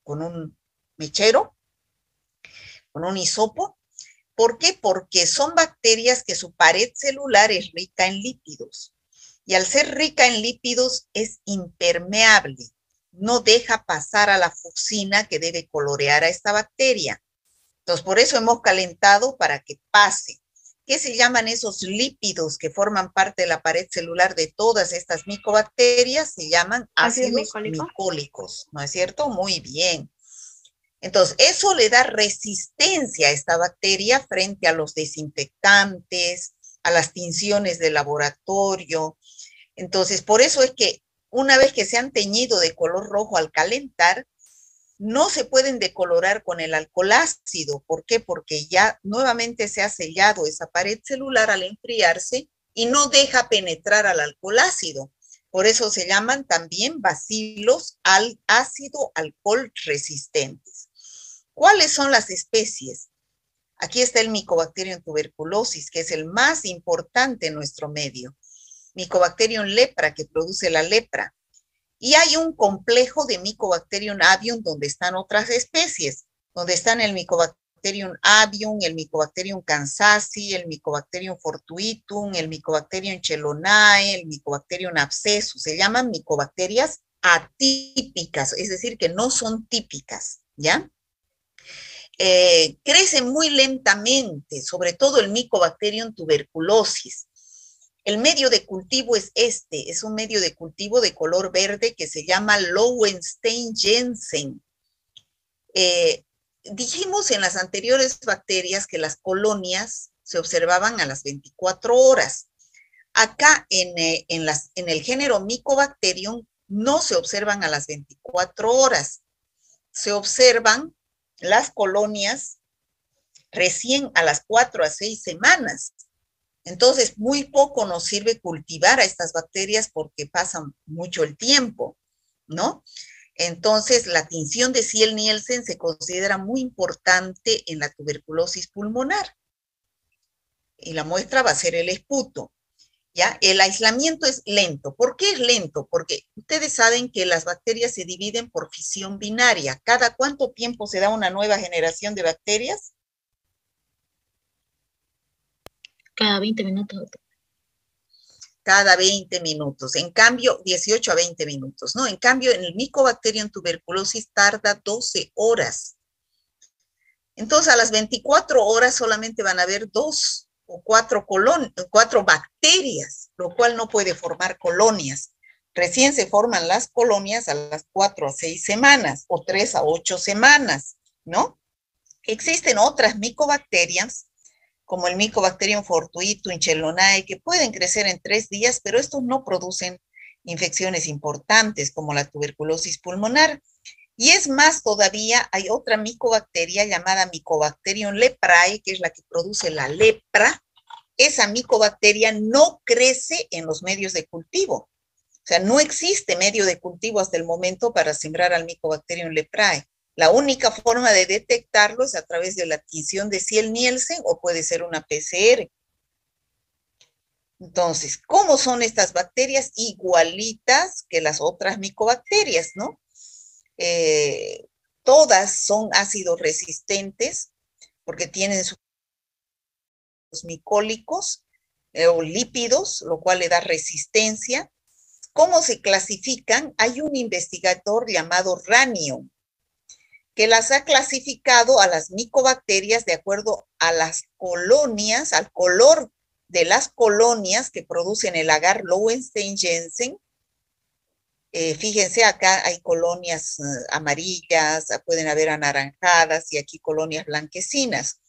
S1: con un mechero, con un hisopo? ¿Por qué? Porque son bacterias que su pared celular es rica en lípidos. Y al ser rica en lípidos es impermeable. No deja pasar a la fucsina que debe colorear a esta bacteria. Entonces, por eso hemos calentado para que pase. ¿Qué se llaman esos lípidos que forman parte de la pared celular de todas estas micobacterias? Se llaman ácidos micólicos, ¿no es cierto? Muy bien. Entonces, eso le da resistencia a esta bacteria frente a los desinfectantes, a las tinciones de laboratorio. Entonces, por eso es que una vez que se han teñido de color rojo al calentar, no se pueden decolorar con el alcohol ácido. ¿Por qué? Porque ya nuevamente se ha sellado esa pared celular al enfriarse y no deja penetrar al alcohol ácido. Por eso se llaman también bacilos al ácido alcohol resistentes. ¿Cuáles son las especies? Aquí está el Mycobacterium tuberculosis, que es el más importante en nuestro medio. Mycobacterium lepra, que produce la lepra. Y hay un complejo de Mycobacterium avium donde están otras especies, donde están el Mycobacterium avium, el Mycobacterium kansasi, el Mycobacterium fortuitum, el Mycobacterium chelonae, el Mycobacterium abscessus. Se llaman micobacterias atípicas, es decir, que no son típicas, ¿ya? Crecen muy lentamente, sobre todo el Mycobacterium tuberculosis. El medio de cultivo es es un medio de cultivo de color verde que se llama Lowenstein-Jensen. Dijimos en las anteriores bacterias que las colonias se observaban a las 24 horas. Acá en el género Mycobacterium no se observan a las 24 horas. Se observan las colonias recién a las 4 a 6 semanas. Entonces, muy poco nos sirve cultivar a estas bacterias porque pasan mucho el tiempo, ¿no? Entonces, la tinción de Ziel-Nielsen se considera muy importante en la tuberculosis pulmonar. Y la muestra va a ser el esputo, ¿ya? El aislamiento es lento. ¿Por qué es lento? Porque ustedes saben que las bacterias se dividen por fisión binaria. ¿Cada cuánto tiempo se da una nueva generación de bacterias?
S3: Cada 20 minutos.
S1: Cada 20 minutos. En cambio, 18 a 20 minutos, ¿no? En cambio, en el Mycobacterium tuberculosis tarda 12 horas. Entonces, a las 24 horas solamente van a haber 2 o 4 bacterias, lo cual no puede formar colonias. Recién se forman las colonias a las 4 a 6 semanas o 3 a 8 semanas, ¿no? Existen otras micobacterias como el Mycobacterium fortuitum, chelonae, que pueden crecer en 3 días, pero estos no producen infecciones importantes como la tuberculosis pulmonar. Y es más todavía, hay otra micobacteria llamada Mycobacterium leprae, que es la que produce la lepra. Esa micobacteria no crece en los medios de cultivo. O sea, no existe medio de cultivo hasta el momento para sembrar al Mycobacterium leprae. La única forma de detectarlo es a través de la tinción de Ziel-Nielsen o puede ser una PCR. Entonces, ¿cómo son estas bacterias? Igualitas que las otras micobacterias, ¿no? Todas son ácidos resistentes porque tienen sus micólicos o lípidos, lo cual le da resistencia. ¿Cómo se clasifican? Hay un investigador llamado Ranion que las ha clasificado a las micobacterias de acuerdo a las colonias, al color de las colonias que producen el agar Lowenstein-Jensen. Fíjense, acá hay colonias amarillas, pueden haber anaranjadas y aquí colonias blanquecinas.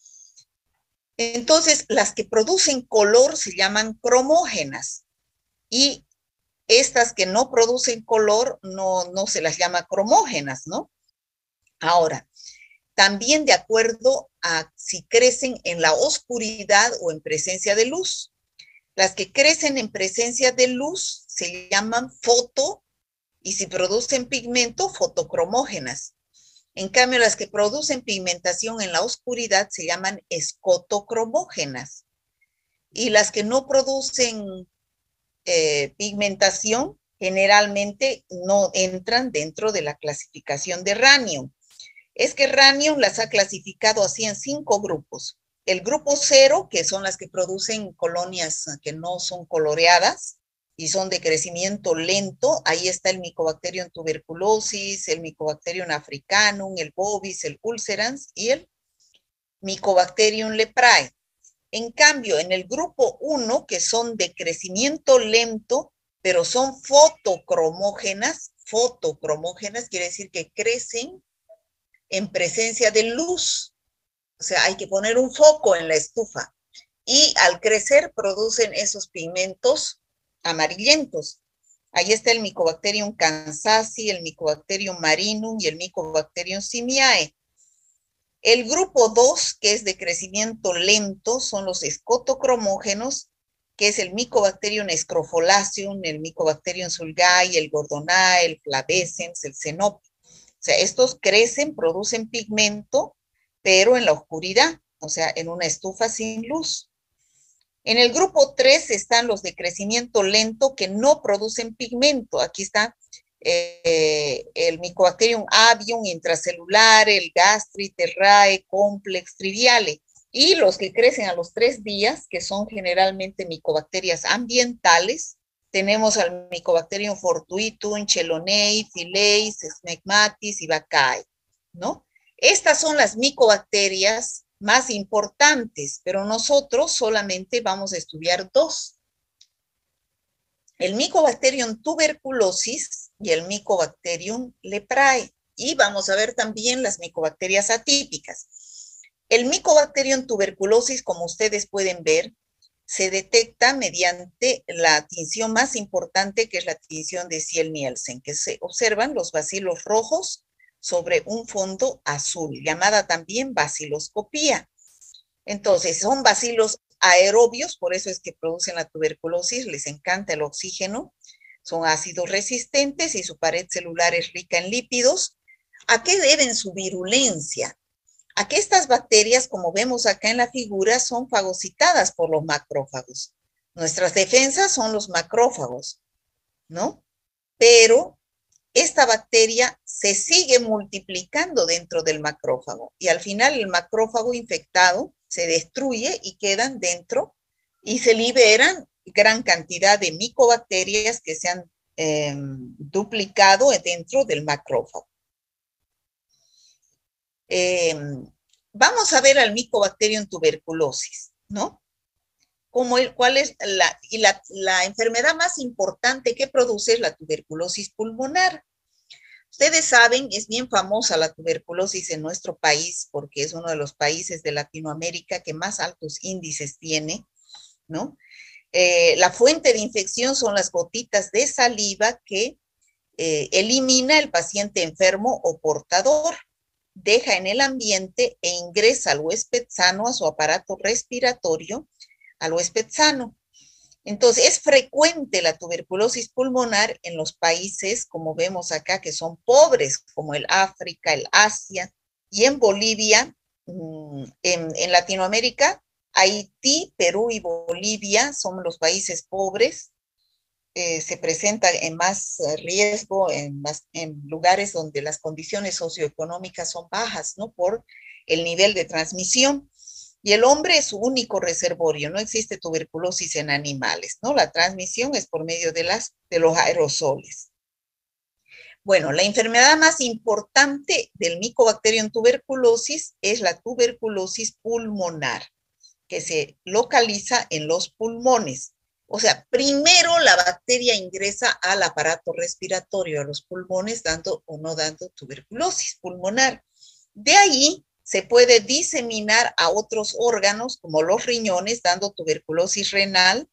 S1: Entonces, las que producen color se llaman cromógenas y estas que no producen color no se las llama cromógenas, ¿no? Ahora, también de acuerdo a si crecen en la oscuridad o en presencia de luz. Las que crecen en presencia de luz se llaman foto y si producen pigmento, fotocromógenas. En cambio, las que producen pigmentación en la oscuridad se llaman escotocromógenas. Y las que no producen pigmentación generalmente no entran dentro de la clasificación de Ranion. Es que Ranion las ha clasificado así en 5 grupos. El grupo 0, que son las que producen colonias que no son coloreadas y son de crecimiento lento. Ahí está el Mycobacterium tuberculosis, el Mycobacterium africanum, el bovis, el ulcerans y el Mycobacterium leprae. En cambio, en el grupo 1, que son de crecimiento lento, pero son fotocromógenas quiere decir que crecen en presencia de luz, o sea, hay que poner un foco en la estufa y al crecer producen esos pigmentos amarillentos. Ahí está el Mycobacterium kansasi, el Mycobacterium marinum y el Mycobacterium simiae. El grupo 2, que es de crecimiento lento, son los escotocromógenos, que es el Mycobacterium scrofolaceum, el Mycobacterium sulgai, el gordonae, el flavescens, el xenopi. O sea, estos crecen, producen pigmento, pero en la oscuridad, o sea, en una estufa sin luz. En el grupo 3 están los de crecimiento lento que no producen pigmento. Aquí está el Mycobacterium avium intracelular, el gastri, terrae, complex, triviale. Y los que crecen a los 3 días, que son generalmente micobacterias ambientales, tenemos al Mycobacterium fortuitum, chelonae, phileis, smegmatis y vaccae, ¿no? Estas son las micobacterias más importantes, pero nosotros solamente vamos a estudiar 2. el Mycobacterium tuberculosis y el Mycobacterium leprae. Y vamos a ver también las micobacterias atípicas. El Mycobacterium tuberculosis, como ustedes pueden ver, se detecta mediante la tinción más importante, que es la tinción de Ziel-Nielsen, que se observan los bacilos rojos sobre un fondo azul, llamada también baciloscopía. Entonces, son bacilos aerobios, por eso es que producen la tuberculosis, les encanta el oxígeno, son ácidos resistentes y su pared celular es rica en lípidos. ¿A qué deben su virulencia? A que estas bacterias, como vemos acá en la figura, son fagocitadas por los macrófagos. Nuestras defensas son los macrófagos, ¿no? Pero esta bacteria se sigue multiplicando dentro del macrófago y al final el macrófago infectado se destruye y quedan dentro y se liberan gran cantidad de micobacterias que se han duplicado dentro del macrófago. Vamos a ver al Mycobacterium tuberculosis, ¿no? ¿Cuál es la enfermedad más importante que produce es la tuberculosis pulmonar? Ustedes saben, es bien famosa la tuberculosis en nuestro país porque es uno de los países de Latinoamérica que más altos índices tiene, ¿no? La fuente de infección son las gotitas de saliva que elimina el paciente enfermo o portador, deja en el ambiente e ingresa al huésped sano a su aparato respiratorio, al huésped sano. Entonces, es frecuente la tuberculosis pulmonar en los países, como vemos acá, que son pobres, como el África, el Asia, y en Bolivia, en Latinoamérica, Haití, Perú y Bolivia son los países pobres. Se presenta en más riesgo en lugares donde las condiciones socioeconómicas son bajas, ¿no? Por el nivel de transmisión. Y el hombre es su único reservorio, no existe tuberculosis en animales, ¿no? La transmisión es por medio de los aerosoles. Bueno, la enfermedad más importante del Mycobacterium tuberculosis es la tuberculosis pulmonar, que se localiza en los pulmones. O sea, primero la bacteria ingresa al aparato respiratorio, a los pulmones, dando o no dando tuberculosis pulmonar. De ahí se puede diseminar a otros órganos, como los riñones, dando tuberculosis renal,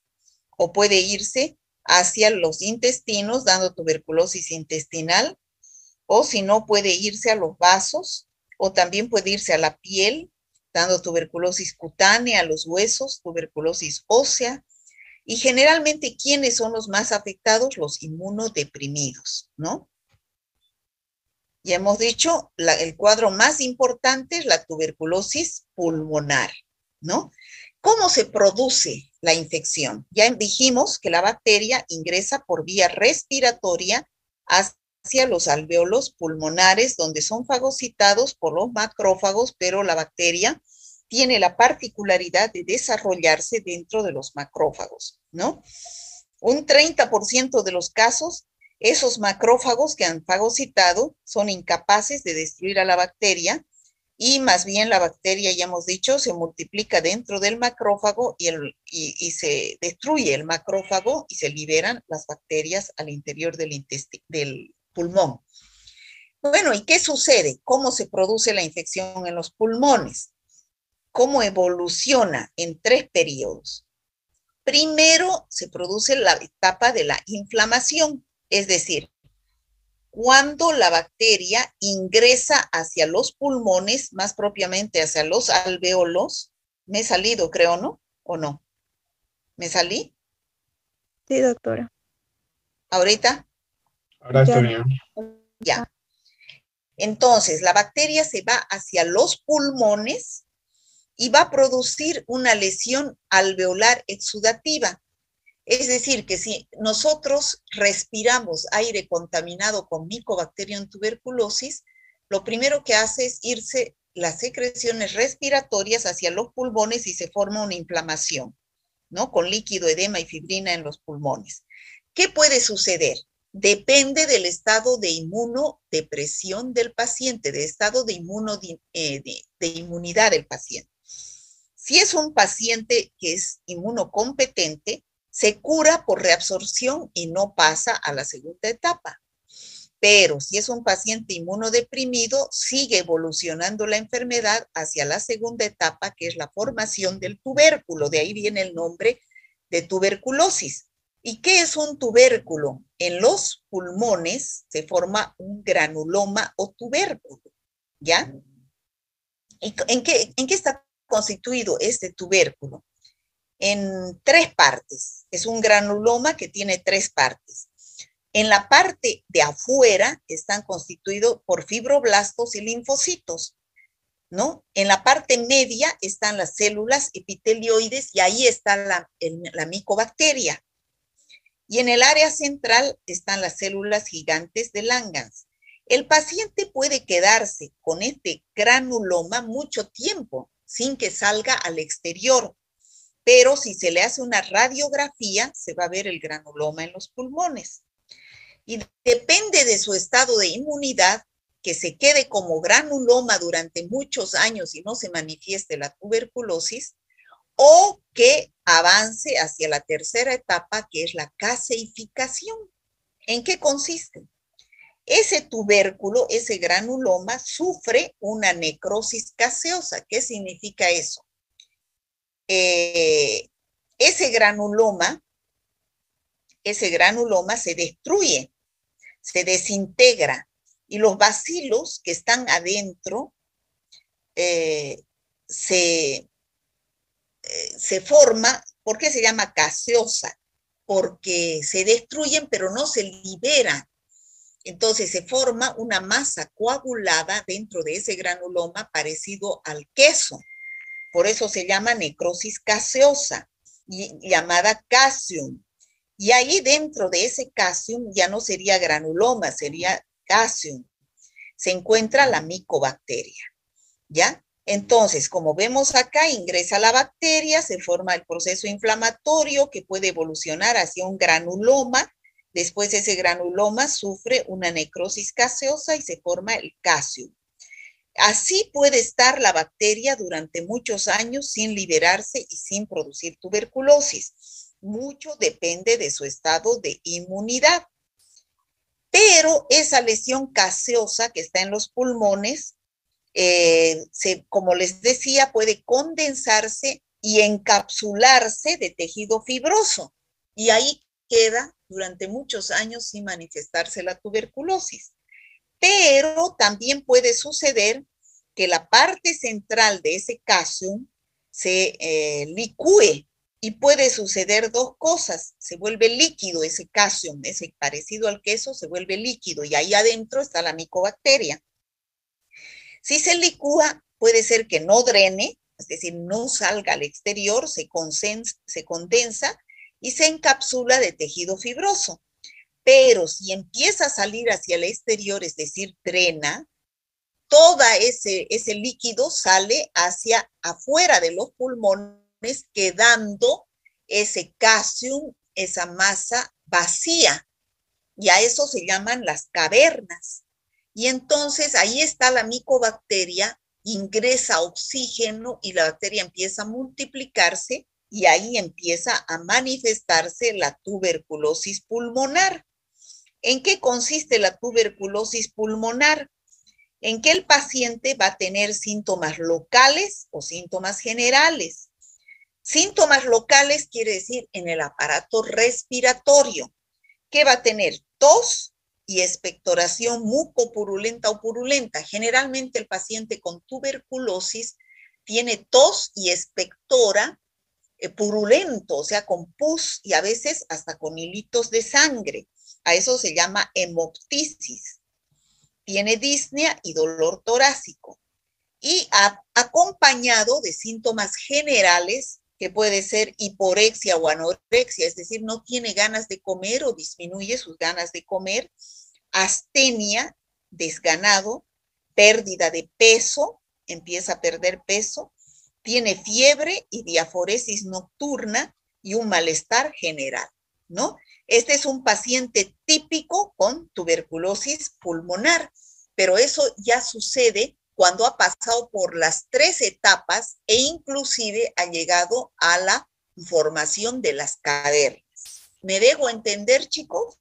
S1: o puede irse hacia los intestinos, dando tuberculosis intestinal, o si no, puede irse a los vasos, o también puede irse a la piel, dando tuberculosis cutánea, a los huesos, tuberculosis ósea. Y generalmente, ¿quiénes son los más afectados? Los inmunodeprimidos, ¿no? Ya hemos dicho, el cuadro más importante es la tuberculosis pulmonar, ¿no? ¿Cómo se produce la infección? Ya dijimos que la bacteria ingresa por vía respiratoria hacia los alvéolos pulmonares, donde son fagocitados por los macrófagos, pero la bacteria tiene la particularidad de desarrollarse dentro de los macrófagos, ¿no? Un 30% de los casos, esos macrófagos que han fagocitado son incapaces de destruir a la bacteria y más bien la bacteria, ya hemos dicho, se multiplica dentro del macrófago y se destruye el macrófago y se liberan las bacterias al interior del pulmón. Bueno, ¿y qué sucede? ¿Cómo se produce la infección en los pulmones? ¿Cómo evoluciona en 3 periodos? Primero se produce la etapa de la inflamación, es decir, cuando la bacteria ingresa hacia los pulmones, más propiamente hacia los alvéolos. Me he salido, creo, ¿no? ¿O no? ¿Me salí?
S8: Sí, doctora.
S1: ¿Ahorita?
S10: Ahora estoy bien.
S1: Ya. Entonces, la bacteria se va hacia los pulmones y va a producir una lesión alveolar exudativa. Es decir, que si nosotros respiramos aire contaminado con Mycobacterium tuberculosis, lo primero que hace es irse las secreciones respiratorias hacia los pulmones y se forma una inflamación, ¿no? Con líquido, edema y fibrina en los pulmones. ¿Qué puede suceder? Depende del estado de inmunodepresión del paciente, del estado de inmunidad del paciente. Si es un paciente que es inmunocompetente, se cura por reabsorción y no pasa a la segunda etapa. Pero si es un paciente inmunodeprimido, sigue evolucionando la enfermedad hacia la segunda etapa, que es la formación del tubérculo. De ahí viene el nombre de tuberculosis. ¿Y qué es un tubérculo? En los pulmones se forma un granuloma o tubérculo, ¿ya? ¿En qué está constituido este tubérculo? En 3 partes. Es un granuloma que tiene 3 partes. En la parte de afuera están constituidos por fibroblastos y linfocitos, ¿no? En la parte media están las células epitelioides y ahí está la micobacteria. Y en el área central están las células gigantes de Langerhans. El paciente puede quedarse con este granuloma mucho tiempo sin que salga al exterior, pero si se le hace una radiografía se va a ver el granuloma en los pulmones. Y depende de su estado de inmunidad, que se quede como granuloma durante muchos años y no se manifieste la tuberculosis, o que avance hacia la tercera etapa, que es la caseificación. ¿En qué consiste? Ese tubérculo, ese granuloma, sufre una necrosis caseosa. ¿Qué significa eso? Ese granuloma se destruye, se desintegra, y los bacilos que están adentro se forma. ¿Por qué se llama caseosa? Porque se destruyen pero no se liberan. Entonces se forma una masa coagulada dentro de ese granuloma parecido al queso. Por eso se llama necrosis caseosa, llamada casium. Y ahí dentro de ese casium ya no sería granuloma, sería casium. Se encuentra la micobacteria, ¿ya? Entonces, como vemos acá, ingresa la bacteria, se forma el proceso inflamatorio que puede evolucionar hacia un granuloma. Después ese granuloma sufre una necrosis caseosa y se forma el casium. Así puede estar la bacteria durante muchos años sin liberarse y sin producir tuberculosis. Mucho depende de su estado de inmunidad. Pero esa lesión caseosa que está en los pulmones, como les decía, puede condensarse y encapsularse de tejido fibroso. Y ahí queda durante muchos años sin manifestarse la tuberculosis. Pero también puede suceder que la parte central de ese casium se licúe, y puede suceder 2 cosas. Se vuelve líquido ese casium, ese parecido al queso, se vuelve líquido, y ahí adentro está la micobacteria. Si se licúa, puede ser que no drene, es decir, no salga al exterior, se condensa y se encapsula de tejido fibroso. Pero si empieza a salir hacia el exterior, es decir, drena, todo ese líquido sale hacia afuera de los pulmones, quedando ese casium, esa masa vacía. Y a eso se llaman las cavernas. Y entonces ahí está la micobacteria, ingresa oxígeno y la bacteria empieza a multiplicarse, y ahí empieza a manifestarse la tuberculosis pulmonar. ¿En qué consiste la tuberculosis pulmonar? En que el paciente va a tener síntomas locales o síntomas generales. Síntomas locales quiere decir en el aparato respiratorio, que va a tener tos y expectoración mucopurulenta o purulenta. Generalmente el paciente con tuberculosis tiene tos y expectora purulento, o sea, con pus y a veces hasta con hilitos de sangre. A eso se llama hemoptisis. Tiene disnea y dolor torácico. Y acompañado de síntomas generales, que puede ser hiporexia o anorexia, es decir, no tiene ganas de comer o disminuye sus ganas de comer, astenia, desganado, pérdida de peso, empieza a perder peso, tiene fiebre y diaforesis nocturna y un malestar general, ¿no? Este es un paciente típico con tuberculosis pulmonar, pero eso ya sucede cuando ha pasado por las 3 etapas e inclusive ha llegado a la formación de las cavernas. ¿Me dejo entender, chicos?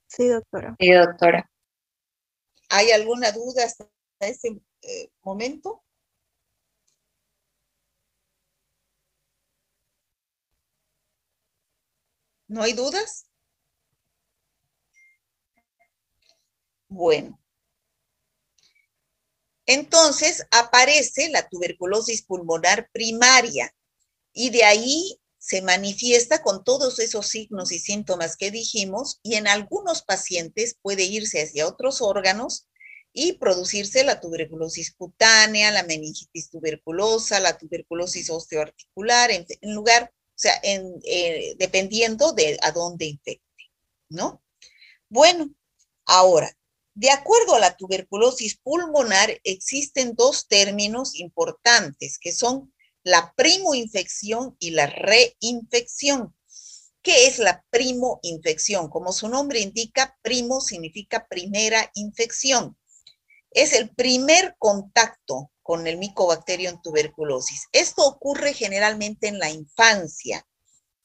S8: Sí, doctora.
S4: Sí, doctora.
S1: ¿Hay alguna duda hasta este momento? ¿No hay dudas? Bueno. Entonces aparece la tuberculosis pulmonar primaria y de ahí se manifiesta con todos esos signos y síntomas que dijimos, y en algunos pacientes puede irse hacia otros órganos y producirse la tuberculosis cutánea, la meningitis tuberculosa, la tuberculosis osteoarticular, en lugar, o sea, dependiendo de a dónde infecte, ¿no? Bueno, ahora, de acuerdo a la tuberculosis pulmonar, existen dos términos importantes, que son la primoinfección y la reinfección. ¿Qué es la primoinfección? Como su nombre indica, primo significa primera infección. Es el primer contacto con el Mycobacterium tuberculosis. Esto ocurre generalmente en la infancia,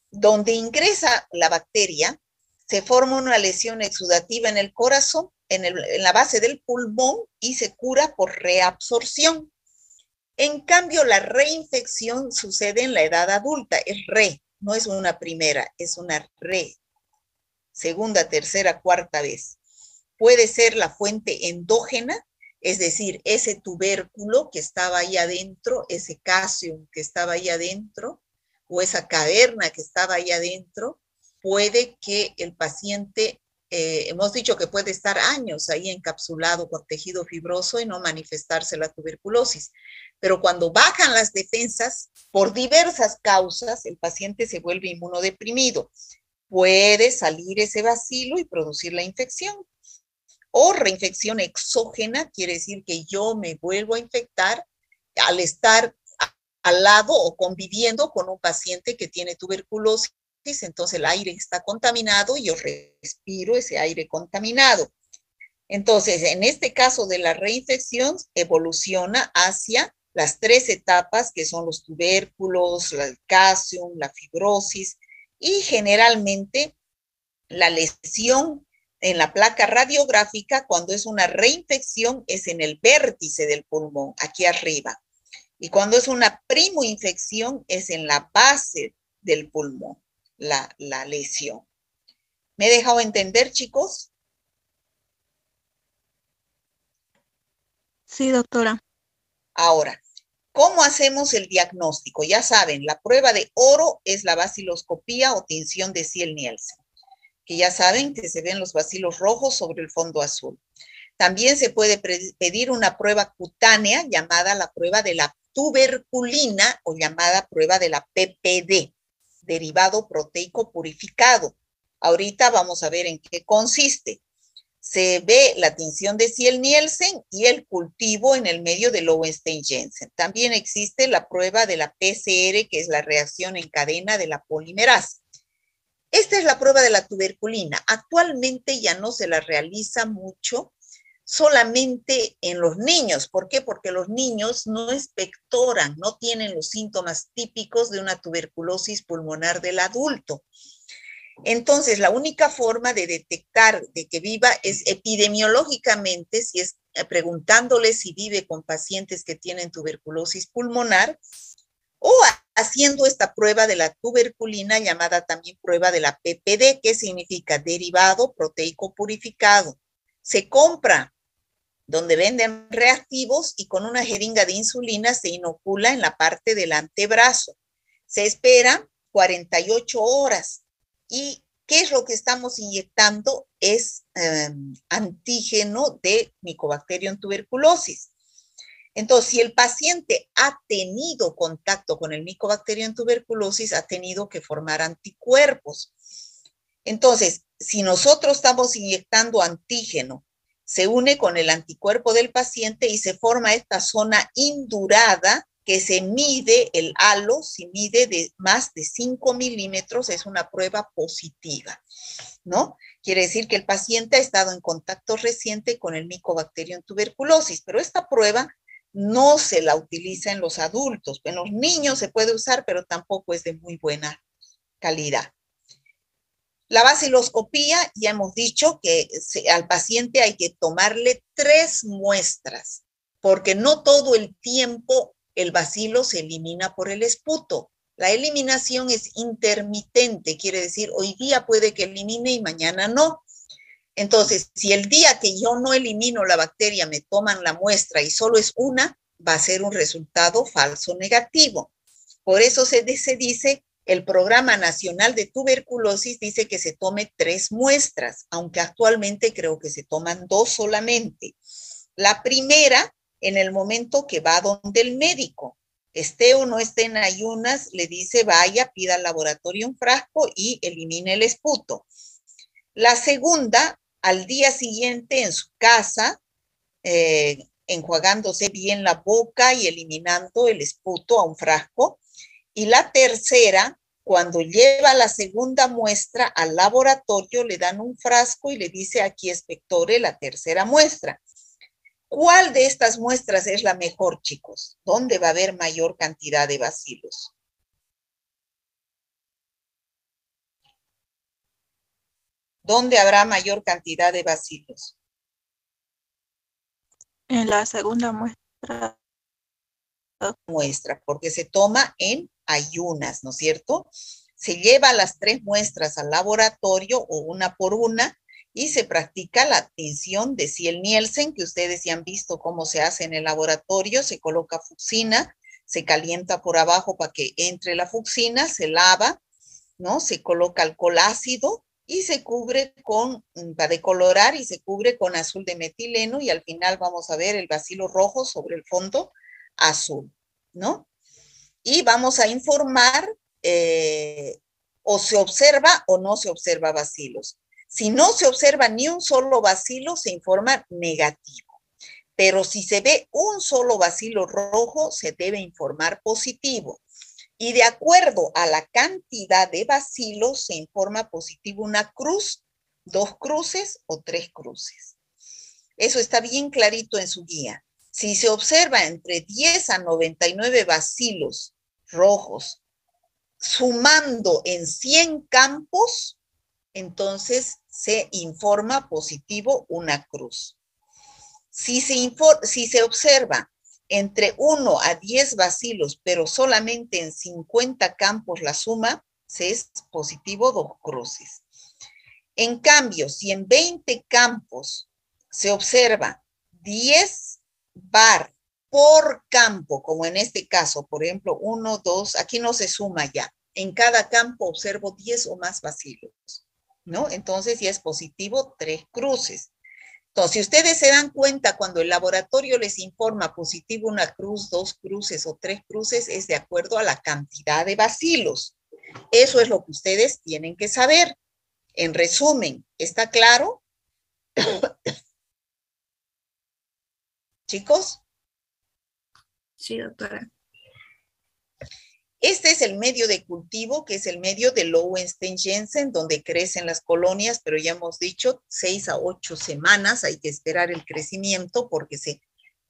S1: donde ingresa la bacteria, se forma una lesión exudativa en el corazón, en la base del pulmón, y se cura por reabsorción. En cambio, la reinfección sucede en la edad adulta, es no es una primera, es una segunda, tercera, cuarta vez. Puede ser la fuente endógena, es decir, ese tubérculo que estaba ahí adentro, ese casium que estaba ahí adentro, o esa caverna que estaba ahí adentro, puede que el paciente, hemos dicho que puede estar años ahí encapsulado con tejido fibroso y no manifestarse la tuberculosis. Pero cuando bajan las defensas, por diversas causas, el paciente se vuelve inmunodeprimido. Puede salir ese bacilo y producir la infección. O reinfección exógena, quiere decir que yo me vuelvo a infectar al estar al lado o conviviendo con un paciente que tiene tuberculosis, entonces el aire está contaminado y yo respiro ese aire contaminado. Entonces, en este caso de la reinfección, evoluciona hacia las tres etapas que son los tubérculos, el casium, la fibrosis, y generalmente la lesión en la placa radiográfica, cuando es una reinfección, es en el vértice del pulmón, aquí arriba. Y cuando es una primoinfección, es en la base del pulmón, la lesión. ¿Me he dejado entender, chicos?
S8: Sí, doctora.
S1: Ahora, ¿cómo hacemos el diagnóstico? Ya saben, la prueba de oro es la baciloscopía o tinción de Ziel-Nielsen, que ya saben que se ven los bacilos rojos sobre el fondo azul. También se puede pedir una prueba cutánea llamada la prueba de la tuberculina o llamada prueba de la PPD, derivado proteico purificado. Ahorita vamos a ver en qué consiste. Se ve la tinción de Ziel-Nielsen y el cultivo en el medio de Lowenstein-Jensen. También existe la prueba de la PCR, que es la reacción en cadena de la polimerasa. Esta es la prueba de la tuberculina. Actualmente ya no se la realiza mucho, solamente en los niños. ¿Por qué? Porque los niños no expectoran, no tienen los síntomas típicos de una tuberculosis pulmonar del adulto. Entonces, la única forma de detectar de que viva es epidemiológicamente, si es preguntándole si vive con pacientes que tienen tuberculosis pulmonar, o haciendo esta prueba de la tuberculina llamada también prueba de la PPD, que significa derivado proteico purificado. Se compra donde venden reactivos y con una jeringa de insulina se inocula en la parte del antebrazo. Se espera 48 horas. ¿Y qué es lo que estamos inyectando? Es antígeno de Mycobacterium tuberculosis. Entonces, si el paciente ha tenido contacto con el Mycobacterium tuberculosis, ha tenido que formar anticuerpos. Entonces, si nosotros estamos inyectando antígeno, se une con el anticuerpo del paciente y se forma esta zona indurada que se mide el halo, si mide de más de 5 milímetros, es una prueba positiva, ¿no? Quiere decir que el paciente ha estado en contacto reciente con el Mycobacterium tuberculosis, pero esta prueba no se la utiliza en los adultos. En los niños se puede usar, pero tampoco es de muy buena calidad. La vaciloscopía, ya hemos dicho que al paciente hay que tomarle 3 muestras, porque no todo el tiempo el bacilo se elimina por el esputo. La eliminación es intermitente, quiere decir, hoy día puede que elimine y mañana no. Entonces, si el día que yo no elimino la bacteria me toman la muestra y solo es una, va a ser un resultado falso negativo. Por eso se dice, el Programa Nacional de Tuberculosis dice que se tome 3 muestras, aunque actualmente creo que se toman 2 solamente. La primera, en el momento que va donde el médico, esté o no esté en ayunas, le dice vaya, pida al laboratorio un frasco y elimine el esputo. La segunda, al día siguiente en su casa, enjuagándose bien la boca y eliminando el esputo a un frasco. Y la tercera, cuando lleva la segunda muestra al laboratorio, le dan un frasco y le dice aquí expectore la tercera muestra. ¿Cuál de estas muestras es la mejor, chicos? ¿Dónde va a haber mayor cantidad de bacilos? ¿Dónde habrá mayor cantidad de bacilos?
S8: En la segunda muestra.
S1: Muestra, porque se toma en ayunas, ¿no es cierto? Se lleva las 3 muestras al laboratorio o una por una y se practica la tinción de Ziel-Nielsen, que ustedes ya han visto cómo se hace en el laboratorio. Se coloca fucsina, se calienta por abajo para que entre la fucsina, se lava, ¿no? Se coloca alcohol ácido y se cubre para decolorar, y se cubre con azul de metileno, y al final vamos a ver el bacilo rojo sobre el fondo azul, ¿no? Y vamos a informar o se observa o no se observa bacilos. Si no se observa ni un solo bacilo, se informa negativo. Pero si se ve un solo bacilo rojo, se debe informar positivo. Y de acuerdo a la cantidad de bacilos, se informa positivo una cruz, 2 cruces o 3 cruces. Eso está bien clarito en su guía. Si se observa entre 10 a 99 bacilos rojos, sumando en 100 campos, entonces se informa positivo una cruz. Si se observa entre 1 a 10 bacilos, pero solamente en 50 campos la suma, se es positivo 2 cruces. En cambio, si en 20 campos se observa 10 bar por campo, como en este caso, por ejemplo, 1, 2, aquí no se suma ya. En cada campo observo 10 o más bacilos, ¿no? Entonces ya es positivo 3 cruces. Entonces, si ustedes se dan cuenta, cuando el laboratorio les informa positivo una cruz, 2 cruces o 3 cruces, es de acuerdo a la cantidad de bacilos. Eso es lo que ustedes tienen que saber. En resumen, ¿está claro? ¿Chicos?
S8: Sí, doctora.
S1: Este es el medio de cultivo, que es el medio de Lowenstein-Jensen, donde crecen las colonias, pero ya hemos dicho 6 a 8 semanas, hay que esperar el crecimiento porque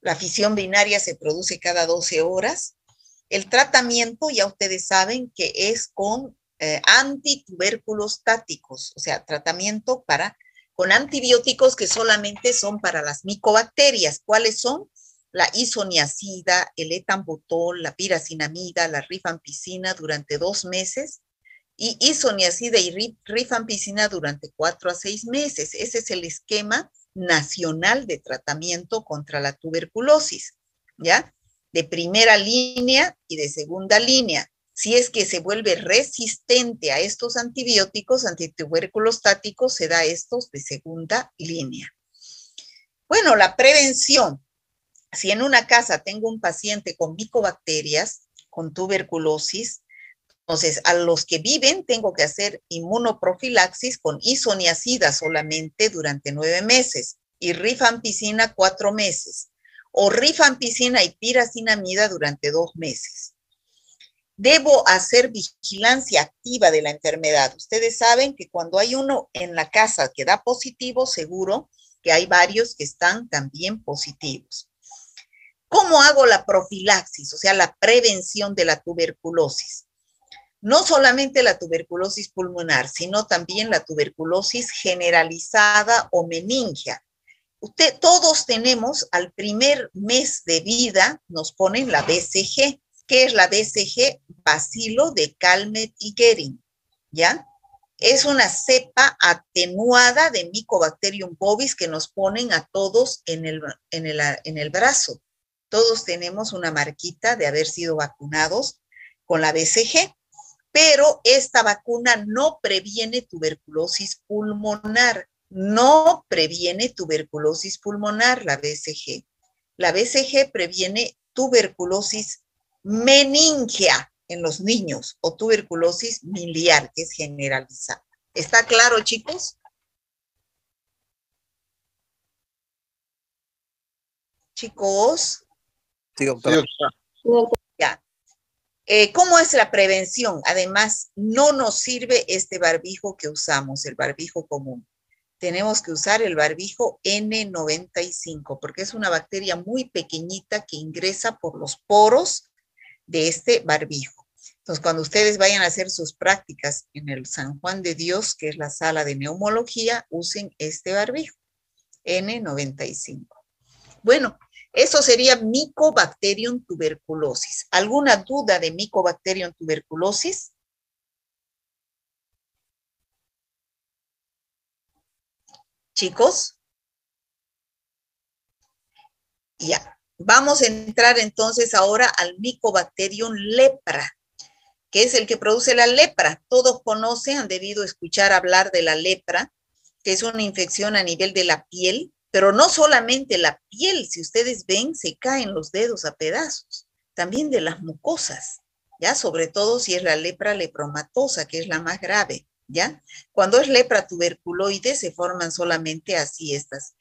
S1: la fisión binaria se produce cada 12 horas. El tratamiento, ya ustedes saben que es con antituberculostáticos, o sea, tratamiento con antibióticos que solamente son para las micobacterias. ¿Cuáles son? La isoniazida, el etambutol, la piracinamida, la rifampicina durante 2 meses, y isoniazida y rifampicina durante 4 a 6 meses. Ese es el esquema nacional de tratamiento contra la tuberculosis, ¿ya? De primera línea y de segunda línea. Si es que se vuelve resistente a estos antibióticos antituberculostáticos, se da estos de segunda línea. Bueno, la prevención. Si en una casa tengo un paciente con micobacterias, con tuberculosis, entonces a los que viven tengo que hacer inmunoprofilaxis con isoniazida solamente durante 9 meses y rifampicina 4 meses, o rifampicina y piracinamida durante 2 meses. Debo hacer vigilancia activa de la enfermedad. Ustedes saben que cuando hay uno en la casa que da positivo, seguro que hay varios que están también positivos. ¿Cómo hago la profilaxis? O sea, la prevención de la tuberculosis. No solamente la tuberculosis pulmonar, sino también la tuberculosis generalizada o meningia. Todos tenemos al primer mes de vida, nos ponen la BCG. ¿Qué es la BCG? Bacilo de Calmette-Guerin, ¿ya? Es una cepa atenuada de Mycobacterium bovis que nos ponen a todos en el brazo. Todos tenemos una marquita de haber sido vacunados con la BCG, pero esta vacuna no previene tuberculosis pulmonar. No previene tuberculosis pulmonar la BCG. La BCG previene tuberculosis meningia en los niños o tuberculosis miliar, que es generalizada. ¿Está claro, chicos? Chicos.
S6: Sí, doctora.
S1: Ya. ¿Cómo es la prevención? Además, no nos sirve este barbijo que usamos, el barbijo común. Tenemos que usar el barbijo N95 porque es una bacteria muy pequeñita que ingresa por los poros de este barbijo. Entonces, cuando ustedes vayan a hacer sus prácticas en el San Juan de Dios, que es la sala de neumología, usen este barbijo N95. Bueno, eso sería Mycobacterium tuberculosis. ¿Alguna duda de Mycobacterium tuberculosis? Chicos. Ya. Vamos a entrar entonces ahora al Mycobacterium lepra, que es el que produce la lepra. Todos conocen, han debido escuchar hablar de la lepra, que es una infección a nivel de la piel, pero no solamente la piel, si ustedes ven, se caen los dedos a pedazos, también de las mucosas, ¿ya? Sobre todo si es la lepra lepromatosa, que es la más grave, ¿ya? Cuando es lepra tuberculoide se forman solamente así estas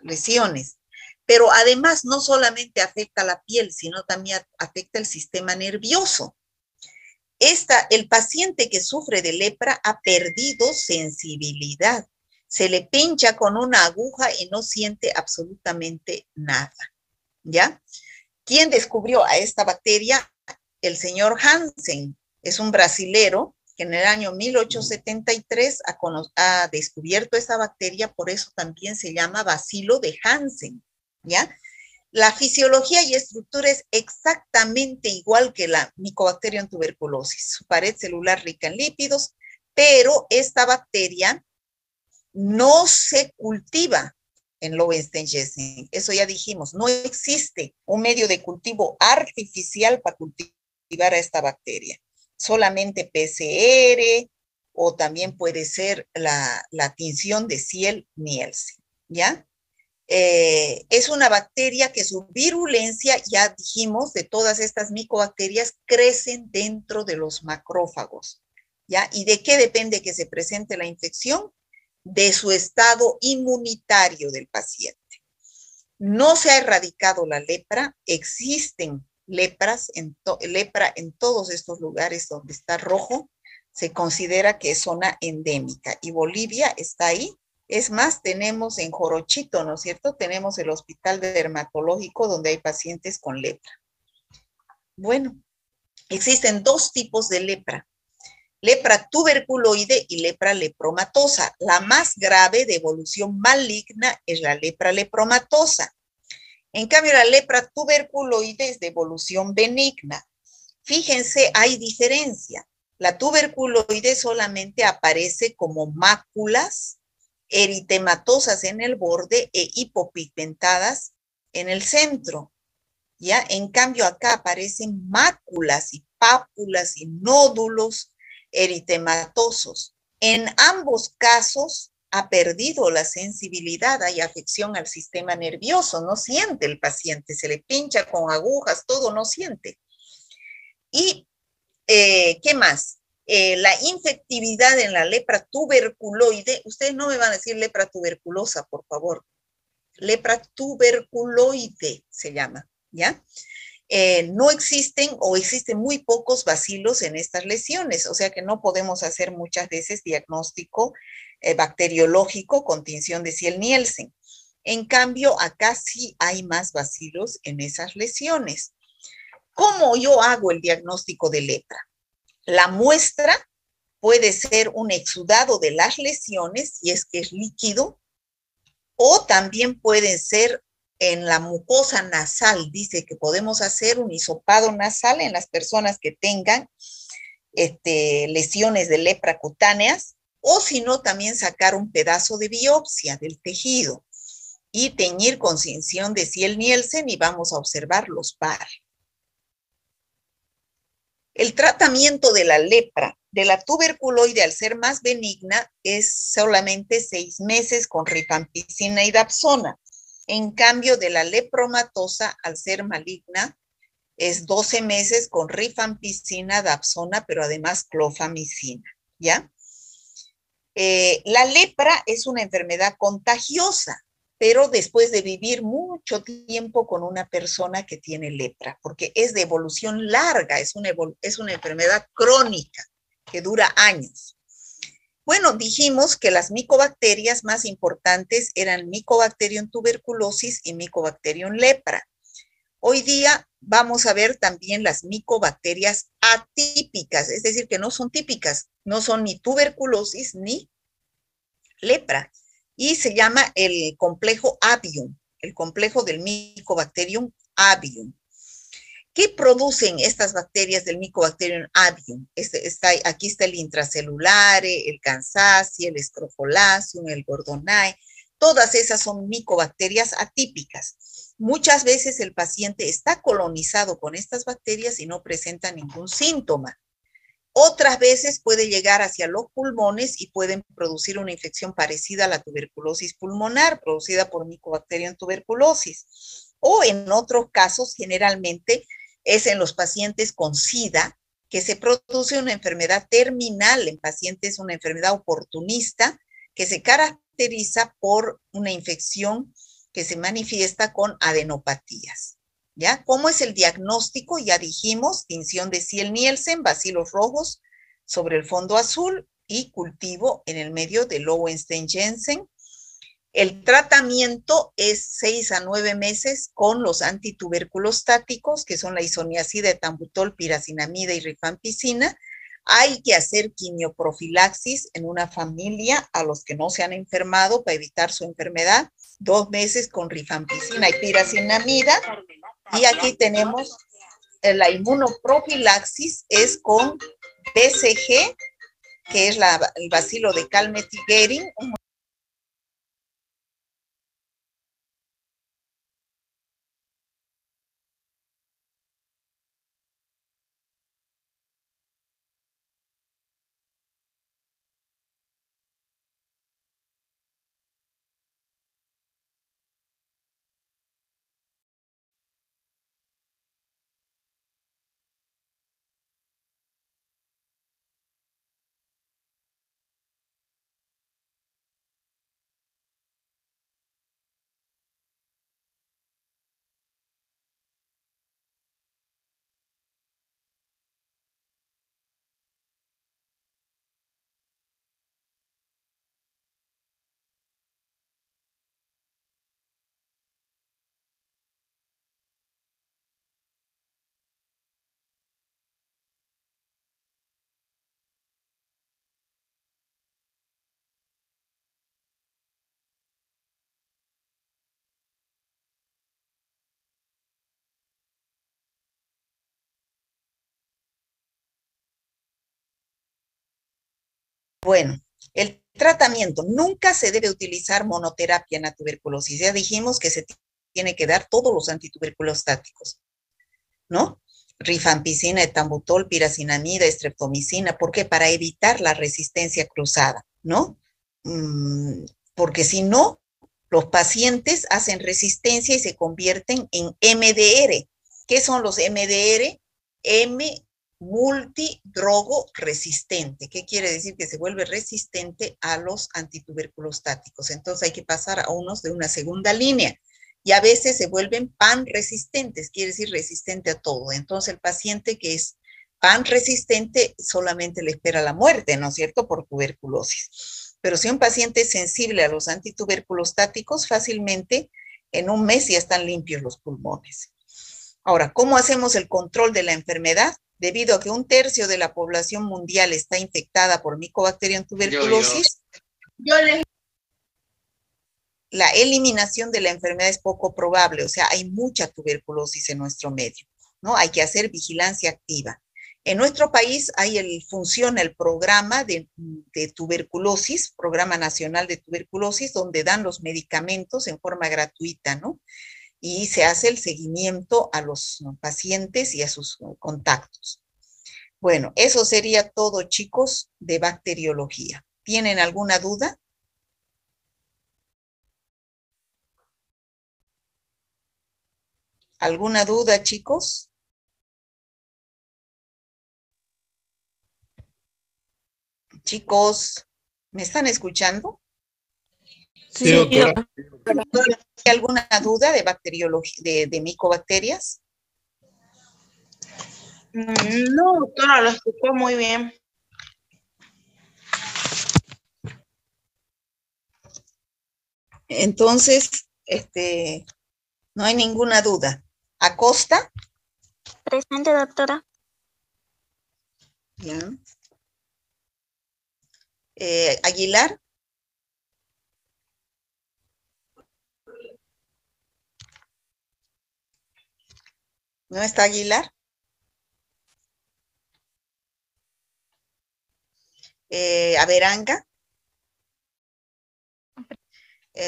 S1: lesiones. Pero además no solamente afecta la piel, sino también afecta el sistema nervioso. El paciente que sufre de lepra ha perdido sensibilidad. Se le pincha con una aguja y no siente absolutamente nada, ¿ya? ¿Quién descubrió a esta bacteria? El señor Hansen. Es un brasilero que en el año 1873 ha descubierto esta bacteria, por eso también se llama bacilo de Hansen, ¿ya? La fisiología y estructura es exactamente igual que la Mycobacterium tuberculosis. Su pared celular rica en lípidos, pero esta bacteria no se cultiva en Lowenstein-Jessen. Eso ya dijimos, no existe un medio de cultivo artificial para cultivar a esta bacteria. Solamente PCR o también puede ser la tinción de Ciel-Nielsen, ¿ya? Es una bacteria que su virulencia, ya dijimos, de todas estas micobacterias, crecen dentro de los macrófagos, ¿ya? ¿Y de qué depende que se presente la infección? De su estado inmunitario del paciente. No se ha erradicado la lepra, existen lepra en todos estos lugares donde está rojo, se considera que es zona endémica y Bolivia está ahí. Es más, tenemos en Jorochito, ¿no es cierto? Tenemos el hospital dermatológico donde hay pacientes con lepra. Bueno, existen dos tipos de lepra. Lepra tuberculoide y lepra lepromatosa. La más grave de evolución maligna es la lepra lepromatosa. En cambio, la lepra tuberculoide es de evolución benigna. Fíjense, hay diferencia. La tuberculoide solamente aparece como máculas eritematosas en el borde e hipopigmentadas en el centro. ¿Ya? En cambio, acá aparecen máculas y pápulas y nódulos eritematosos. En ambos casos ha perdido la sensibilidad, hay afección al sistema nervioso, no siente el paciente, se le pincha con agujas, todo no siente. Y, ¿qué más? La infectividad en la lepra tuberculoide, ustedes no me van a decir lepra tuberculosa, por favor. Lepra tuberculoide se llama, ¿ya? No existen o existen muy pocos bacilos en estas lesiones, o sea que no podemos hacer muchas veces diagnóstico bacteriológico con tinción de Ciel-Nielsen. En cambio, acá sí hay más bacilos en esas lesiones. ¿Cómo yo hago el diagnóstico de lepra? La muestra puede ser un exudado de las lesiones, si es que es líquido, o también pueden ser en la mucosa nasal. Dice que podemos hacer un hisopado nasal en las personas que tengan lesiones de lepra cutáneas, o si no, también sacar un pedazo de biopsia del tejido y teñir con cinción de Ziel-Nielsen y vamos a observar los pares. El tratamiento de la lepra, de la tuberculoide, al ser más benigna, es solamente 6 meses con rifampicina y dapsona. En cambio, de la lepromatosa, al ser maligna, es 12 meses con rifampicina, dapsona, pero además clofamicina, ¿ya? La lepra es una enfermedad contagiosa, pero después de vivir mucho tiempo con una persona que tiene lepra, porque es de evolución larga, es una enfermedad crónica que dura años. Bueno, dijimos que las micobacterias más importantes eran Mycobacterium tuberculosis y Mycobacterium lepra. Hoy día vamos a ver también las micobacterias atípicas, es decir, que no son típicas, no son ni tuberculosis ni lepra. Y se llama el complejo avium, el complejo del Mycobacterium avium. ¿Qué producen estas bacterias del Mycobacterium avium? Aquí está el intracelulare, el Kansasi, el Scrofolacium, el Gordonae. Todas esas son micobacterias atípicas. Muchas veces el paciente está colonizado con estas bacterias y no presenta ningún síntoma. Otras veces puede llegar hacia los pulmones y pueden producir una infección parecida a la tuberculosis pulmonar, producida por Mycobacterium tuberculosis. O en otros casos, generalmente, es en los pacientes con SIDA, que se produce una enfermedad terminal en pacientes, una enfermedad oportunista, que se caracteriza por una infección que se manifiesta con adenopatías. ¿Ya? ¿Cómo es el diagnóstico? Ya dijimos, tinción de Ziel-Nielsen, bacilos rojos sobre el fondo azul y cultivo en el medio de Lowenstein-Jensen. El tratamiento es 6 a 9 meses con los antituberculostáticos, que son la isoniazida, etambutol, piracinamida y rifampicina. Hay que hacer quimioprofilaxis en una familia a los que no se han enfermado para evitar su enfermedad. 2 meses con rifampicina y piracinamida. Y aquí tenemos la inmunoprofilaxis, es con BCG, que es el bacilo de Calmette-Guerin. Bueno, el tratamiento nunca se debe utilizar monoterapia en la tuberculosis. Ya dijimos que se tiene que dar todos los antituberculostáticos, ¿no? Rifampicina, etambutol, piracinamida, estreptomicina. ¿Por qué? Para evitar la resistencia cruzada, ¿no? Porque si no, los pacientes hacen resistencia y se convierten en MDR. ¿Qué son los MDR? Multidrogo resistente. ¿Qué quiere decir? Que se vuelve resistente a los antituberculostáticos. Entonces hay que pasar a unos de una segunda línea. Y a veces se vuelven pan resistentes, quiere decir resistente a todo. Entonces el paciente que es pan resistente solamente le espera la muerte, ¿no es cierto? Por tuberculosis. Pero si un paciente es sensible a los antituberculostáticos, fácilmente en un mes ya están limpios los pulmones. Ahora, ¿cómo hacemos el control de la enfermedad? Debido a que 1/3 de la población mundial está infectada por Mycobacterium tuberculosis, la eliminación de la enfermedad es poco probable, o sea, hay mucha tuberculosis en nuestro medio, ¿no? Hay que hacer vigilancia activa. En nuestro país funciona el programa de tuberculosis, Programa Nacional de Tuberculosis, donde dan los medicamentos en forma gratuita, ¿no? Y se hace el seguimiento a los pacientes y a sus contactos. Bueno, eso sería todo, chicos, de bacteriología. ¿Tienen alguna duda? ¿Alguna duda, chicos? Chicos, ¿me están escuchando?
S10: Sí, doctora.
S1: ¿Hay alguna duda de bacteriología, de micobacterias?
S8: No, doctora, lo explicó muy bien.
S1: Entonces, no hay ninguna duda. ¿Acosta?
S8: Presente, doctora.
S1: Ya. Aguilar. ¿No está Aguilar? Averanga.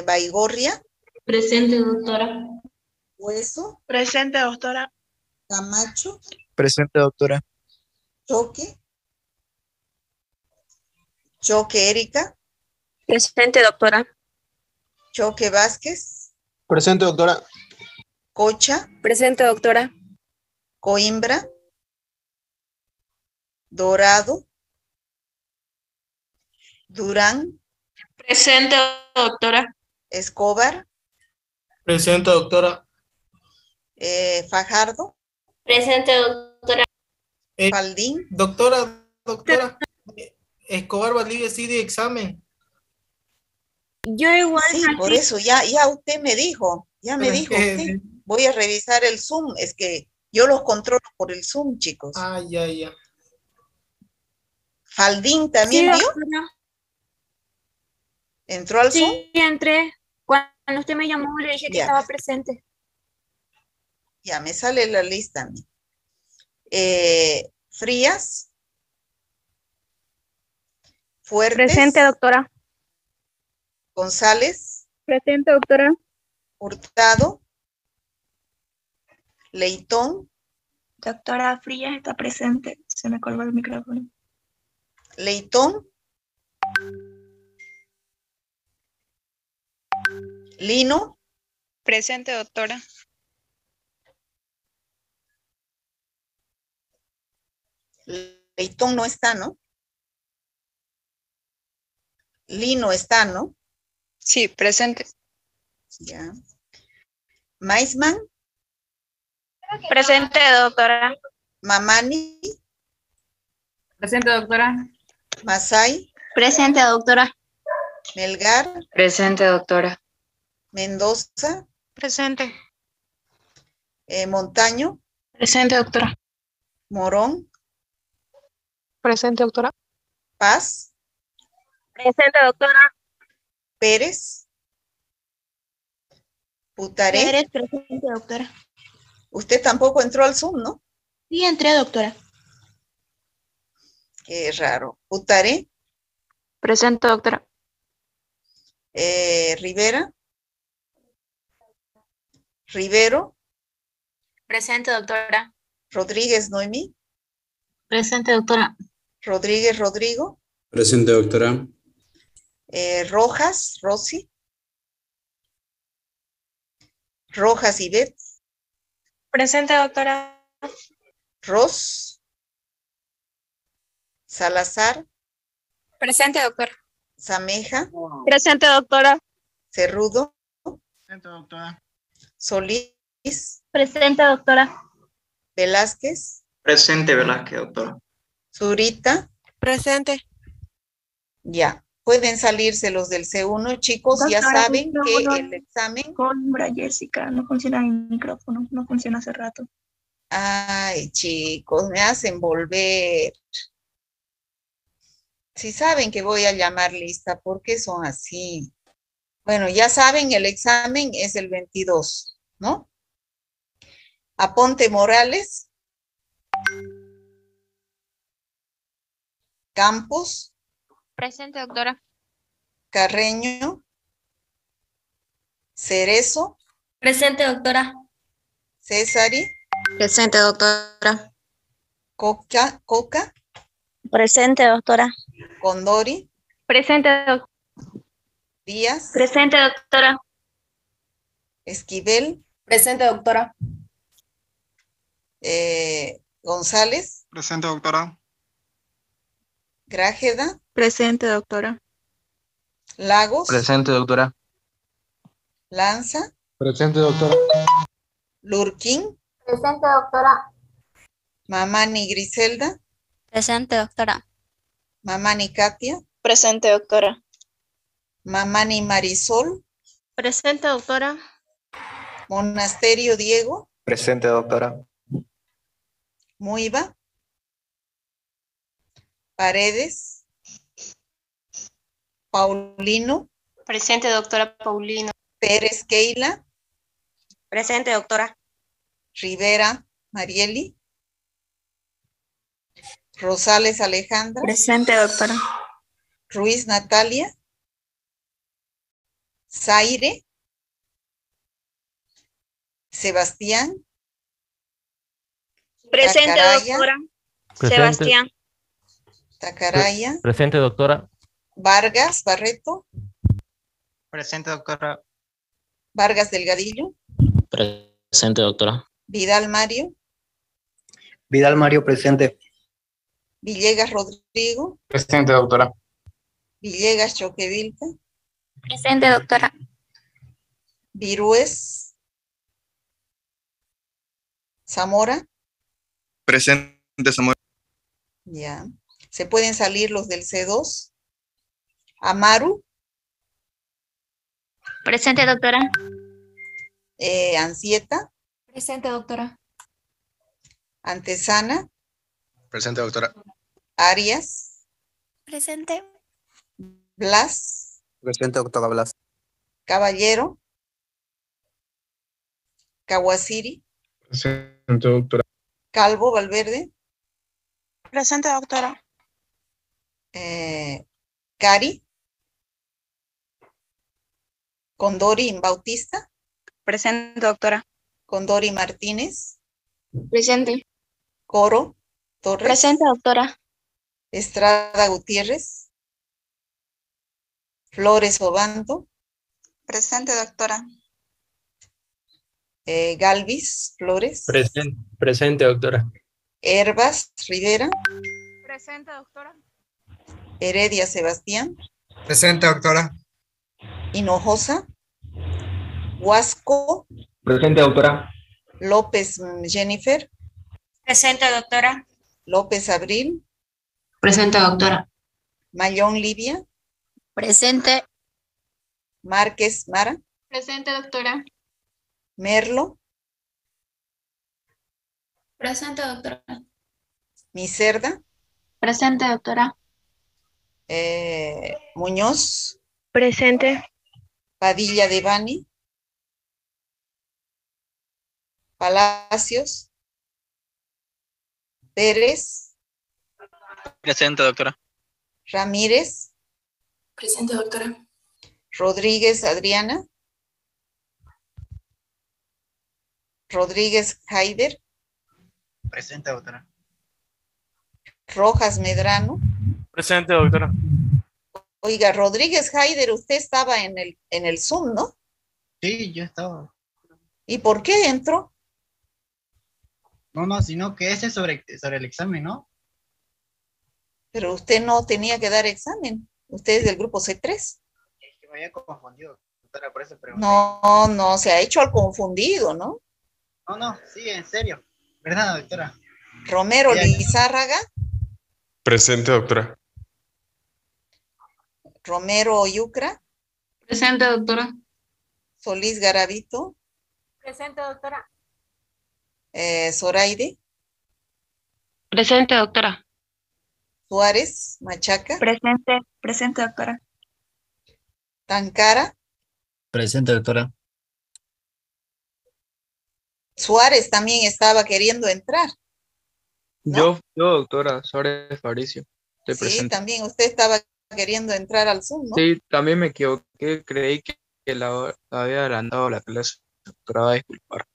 S1: Baigorria.
S3: Presente, doctora.
S1: Hueso.
S8: Presente, doctora.
S1: Camacho.
S2: Presente, doctora.
S1: Choque. Choque Erika.
S8: Presente, doctora.
S1: Choque Vázquez.
S7: Presente, doctora.
S1: Cocha.
S8: Presente, doctora.
S1: Coimbra. Dorado. Durán.
S8: Presente, doctora.
S1: Escobar.
S7: Presente, doctora.
S1: Fajardo.
S3: Presente, doctora.
S1: Faldín.
S7: Doctora. Escobar Valdivia sí de examen.
S8: Yo igual.
S1: Sí, por eso ya usted me dijo, ya me dijo usted. Voy a revisar el Zoom, es que yo los controlo por el Zoom, chicos.
S7: Ya.
S1: Faldín también
S8: Sí,
S1: vio,
S8: doctora.
S1: entró al Zoom.
S8: Sí, entré. Cuando usted me llamó, le dije que
S1: Ya.
S8: estaba presente.
S1: Ya me sale la lista a mí. Frías. Fuertes.
S8: Presente, doctora.
S1: González.
S8: Presente, doctora.
S1: Hurtado. Leitón.
S8: Doctora Frías está presente. Se me colgó el micrófono.
S1: Leitón. Lino.
S8: Presente, doctora.
S1: Leitón no está, ¿no? Lino está, ¿no?
S8: Sí, presente.
S1: Ya. Maisman.
S8: Presente, doctora.
S1: Mamani.
S4: Presente, doctora.
S1: Masai.
S8: Presente, doctora.
S1: Melgar.
S3: Presente, doctora.
S1: Mendoza.
S8: Presente.
S1: Montaño.
S8: Presente, doctora.
S1: Morón.
S8: Presente, doctora.
S1: Paz.
S8: Presente, doctora.
S1: Pérez. Putaré.
S8: Presente, doctora.
S1: Usted tampoco entró al Zoom, ¿no?
S8: Sí, entré, doctora.
S1: Qué raro. Putaré.
S8: Presente, doctora.
S1: Rivera. Rivero.
S3: Presente, doctora.
S1: Rodríguez Noemí.
S3: Presente, doctora.
S1: Rodríguez Rodrigo.
S6: Presente, doctora.
S1: Rojas, Rosy. Rojas Ivette.
S8: Presente, doctora.
S1: Ros. Salazar.
S8: Presente, doctora.
S1: Zameja.
S8: Presente, doctora.
S1: Cerrudo.
S7: Presente, doctora.
S1: Solís.
S8: Presente, doctora.
S1: Velázquez.
S9: Presente, Velázquez, doctora.
S1: Zurita.
S8: Presente.
S1: Ya. Pueden salirse los del C1, chicos, ya
S8: Doctora,
S1: saben que
S8: funciona
S1: el examen...
S8: Coimbra, Jessica, no funciona el micrófono, no funciona hace rato.
S1: Ay, chicos, me hacen volver. Si saben que voy a llamar lista, ¿por qué son así? Bueno, ya saben, el examen es el 22, ¿no? Aponte Morales. Campos.
S9: Presente, doctora.
S1: Carreño. Cerezo.
S9: Presente, doctora.
S1: Césari.
S9: Presente, doctora.
S1: Coca.
S9: Presente, doctora.
S1: Condori.
S9: Presente, doctora.
S1: Díaz.
S9: Presente, doctora.
S1: Esquivel.
S9: Presente, doctora.
S1: González.
S11: Presente, doctora.
S1: Grájeda.
S8: Presente, doctora.
S1: Lagos.
S2: Presente, doctora.
S1: Lanza.
S7: Presente, doctora.
S1: Lurquín.
S9: Presente, doctora.
S1: Mamani Griselda.
S9: Presente, doctora.
S1: Mamani Katia.
S9: Presente, doctora.
S1: Mamani Marisol.
S9: Presente, doctora.
S1: Monasterio Diego.
S6: Presente, doctora.
S1: Muiva. Paredes. Paulino.
S9: Presente, doctora Paulino.
S1: Pérez Keila.
S9: Presente, doctora.
S1: Rivera Marieli. Rosales Alejandra.
S8: Presente, doctora.
S1: Ruiz Natalia. Zaire. Sebastián.
S9: Presente,
S1: Tacaraya.
S9: doctora.
S12: Presente.
S9: Sebastián.
S1: Tacaraya.
S12: Presente, doctora.
S1: Vargas Barreto.
S2: Presente, doctora.
S1: Vargas Delgadillo.
S12: Presente, doctora.
S1: Vidal Mario.
S6: Vidal Mario, presente.
S1: Villegas Rodrigo.
S10: Presente, doctora.
S1: Villegas Choquevilca.
S9: Presente, doctora.
S1: Virués. Zamora.
S11: Presente, Samuel.
S1: Ya. Se pueden salir los del C2. Amaru.
S9: Presente, doctora.
S1: Ansieta.
S9: Presente, doctora.
S1: Antesana.
S11: Presente, doctora.
S1: Arias.
S9: Presente.
S1: Blas.
S6: Presente, doctora Blas.
S1: Caballero. Kawasiri.
S10: Presente, doctora.
S1: Calvo Valverde.
S9: Presente, doctora.
S1: Cari. Condori Bautista.
S9: Presente, doctora.
S1: Condori Martínez.
S9: Presente.
S1: Coro Torres.
S9: Presente, doctora.
S1: Estrada Gutiérrez. Flores Obando.
S9: Presente, doctora.
S1: Galvis Flores.
S7: Presente, doctora.
S1: Herbas Rivera.
S9: Presente, doctora.
S1: Heredia Sebastián.
S11: Presente, doctora.
S1: Hinojosa. Huasco.
S2: Presente, doctora.
S1: López Jennifer.
S9: Presente, doctora.
S1: López Abril.
S9: Presente, doctora.
S1: Mayón Livia.
S9: Presente.
S1: Márquez Mara.
S9: Presente, doctora.
S1: Merlo.
S9: Presente, doctora.
S1: Micerda.
S9: Presente, doctora.
S1: Muñoz.
S9: Presente.
S1: Padilla Devani. Palacios. Pérez.
S2: Presente, doctora.
S1: Ramírez.
S9: Presente, doctora.
S1: Rodríguez Adriana. Rodríguez Haider.
S2: Presente, doctora.
S1: Rojas Medrano.
S12: Presente, doctora.
S1: Oiga, Rodríguez Haider, usted estaba en el Zoom, ¿no?
S2: Sí, yo estaba.
S1: ¿Y por qué entró?
S2: No, sino que ese es sobre el examen, ¿no?
S1: Pero usted no tenía que dar examen. Usted es del grupo C3.
S2: Es que me había confundido, doctora, por eso pregunté.
S1: No, se ha hecho al confundido, ¿no?
S2: No, sí, en serio. ¿Verdad, doctora?
S1: Romero
S2: Bien.
S1: Lizárraga.
S10: Presente, doctora.
S1: Romero Oyucra.
S9: Presente, doctora.
S1: Solís Garavito.
S13: Presente, doctora.
S1: Zoraide.
S9: Presente, doctora.
S1: Suárez Machaca.
S8: Presente, doctora.
S1: Tancara.
S12: Presente, doctora.
S1: Suárez también estaba queriendo entrar. ¿No?
S2: Yo, doctora Suárez Fabricio, estoy
S1: Sí,
S2: presente.
S1: también usted estaba queriendo entrar al Zoom, ¿no?
S2: Sí, también me equivoqué, creí que la había adelantado la clase. Doctora, va a disculpar.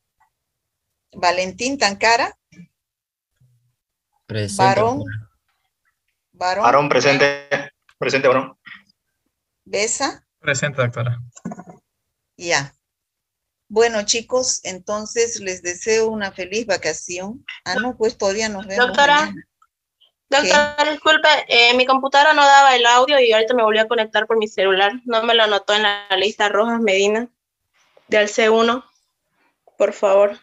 S1: Valentín Tancara.
S12: Presente,
S1: Varón.
S12: doctora.
S1: Varón.
S11: presente. Presente, varón.
S1: Besa.
S10: Presente, doctora.
S1: Ya. Bueno, chicos, entonces les deseo una feliz vacación. Ah, no, pues todavía nos vemos
S14: Doctora.
S1: mañana.
S14: Doctora, disculpe, mi computadora no daba el audio y ahorita me volví a conectar por mi celular. No me lo anotó en la lista Rojas Medina del C1, por favor.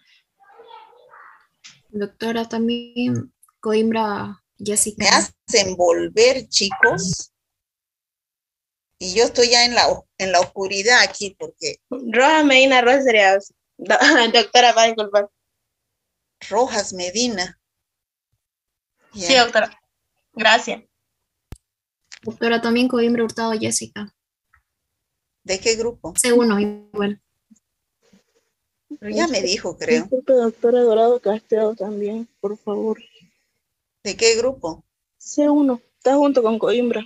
S9: Doctora, también Coimbra Jessica.
S1: Me hacen volver, chicos. Y yo estoy ya en la oscuridad aquí porque...
S14: Rojas Medina, Rojas sería... Doctora, va a disculpar.
S1: Rojas Medina. Ya.
S14: Sí, doctora. Gracias.
S9: Doctora, también Coimbra Hurtado Jessica.
S1: ¿De qué grupo?
S9: C1 igual.
S1: Pero ya me dijo, creo.
S14: Disculpe, doctora Dorado Castelo también, por favor.
S1: ¿De qué grupo?
S14: C1, está junto con Coimbra.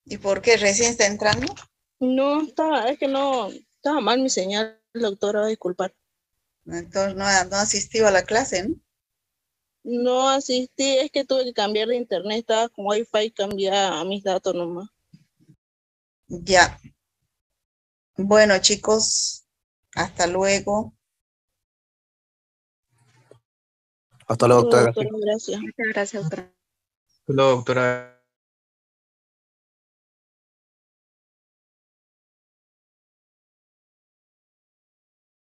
S1: ¿Y por qué recién está entrando?
S14: No, es que no, estaba mal mi señal, doctora, va a disculpar.
S1: Entonces no asistió a la clase, ¿no?
S14: No asistí, es que tuve que cambiar de internet, estaba con Wi-Fi, cambié a mis datos nomás.
S1: Ya. Bueno, chicos, hasta luego.
S6: Hasta luego, doctora.
S14: Gracias.
S9: Muchas gracias, doctora.
S2: Hola, doctora.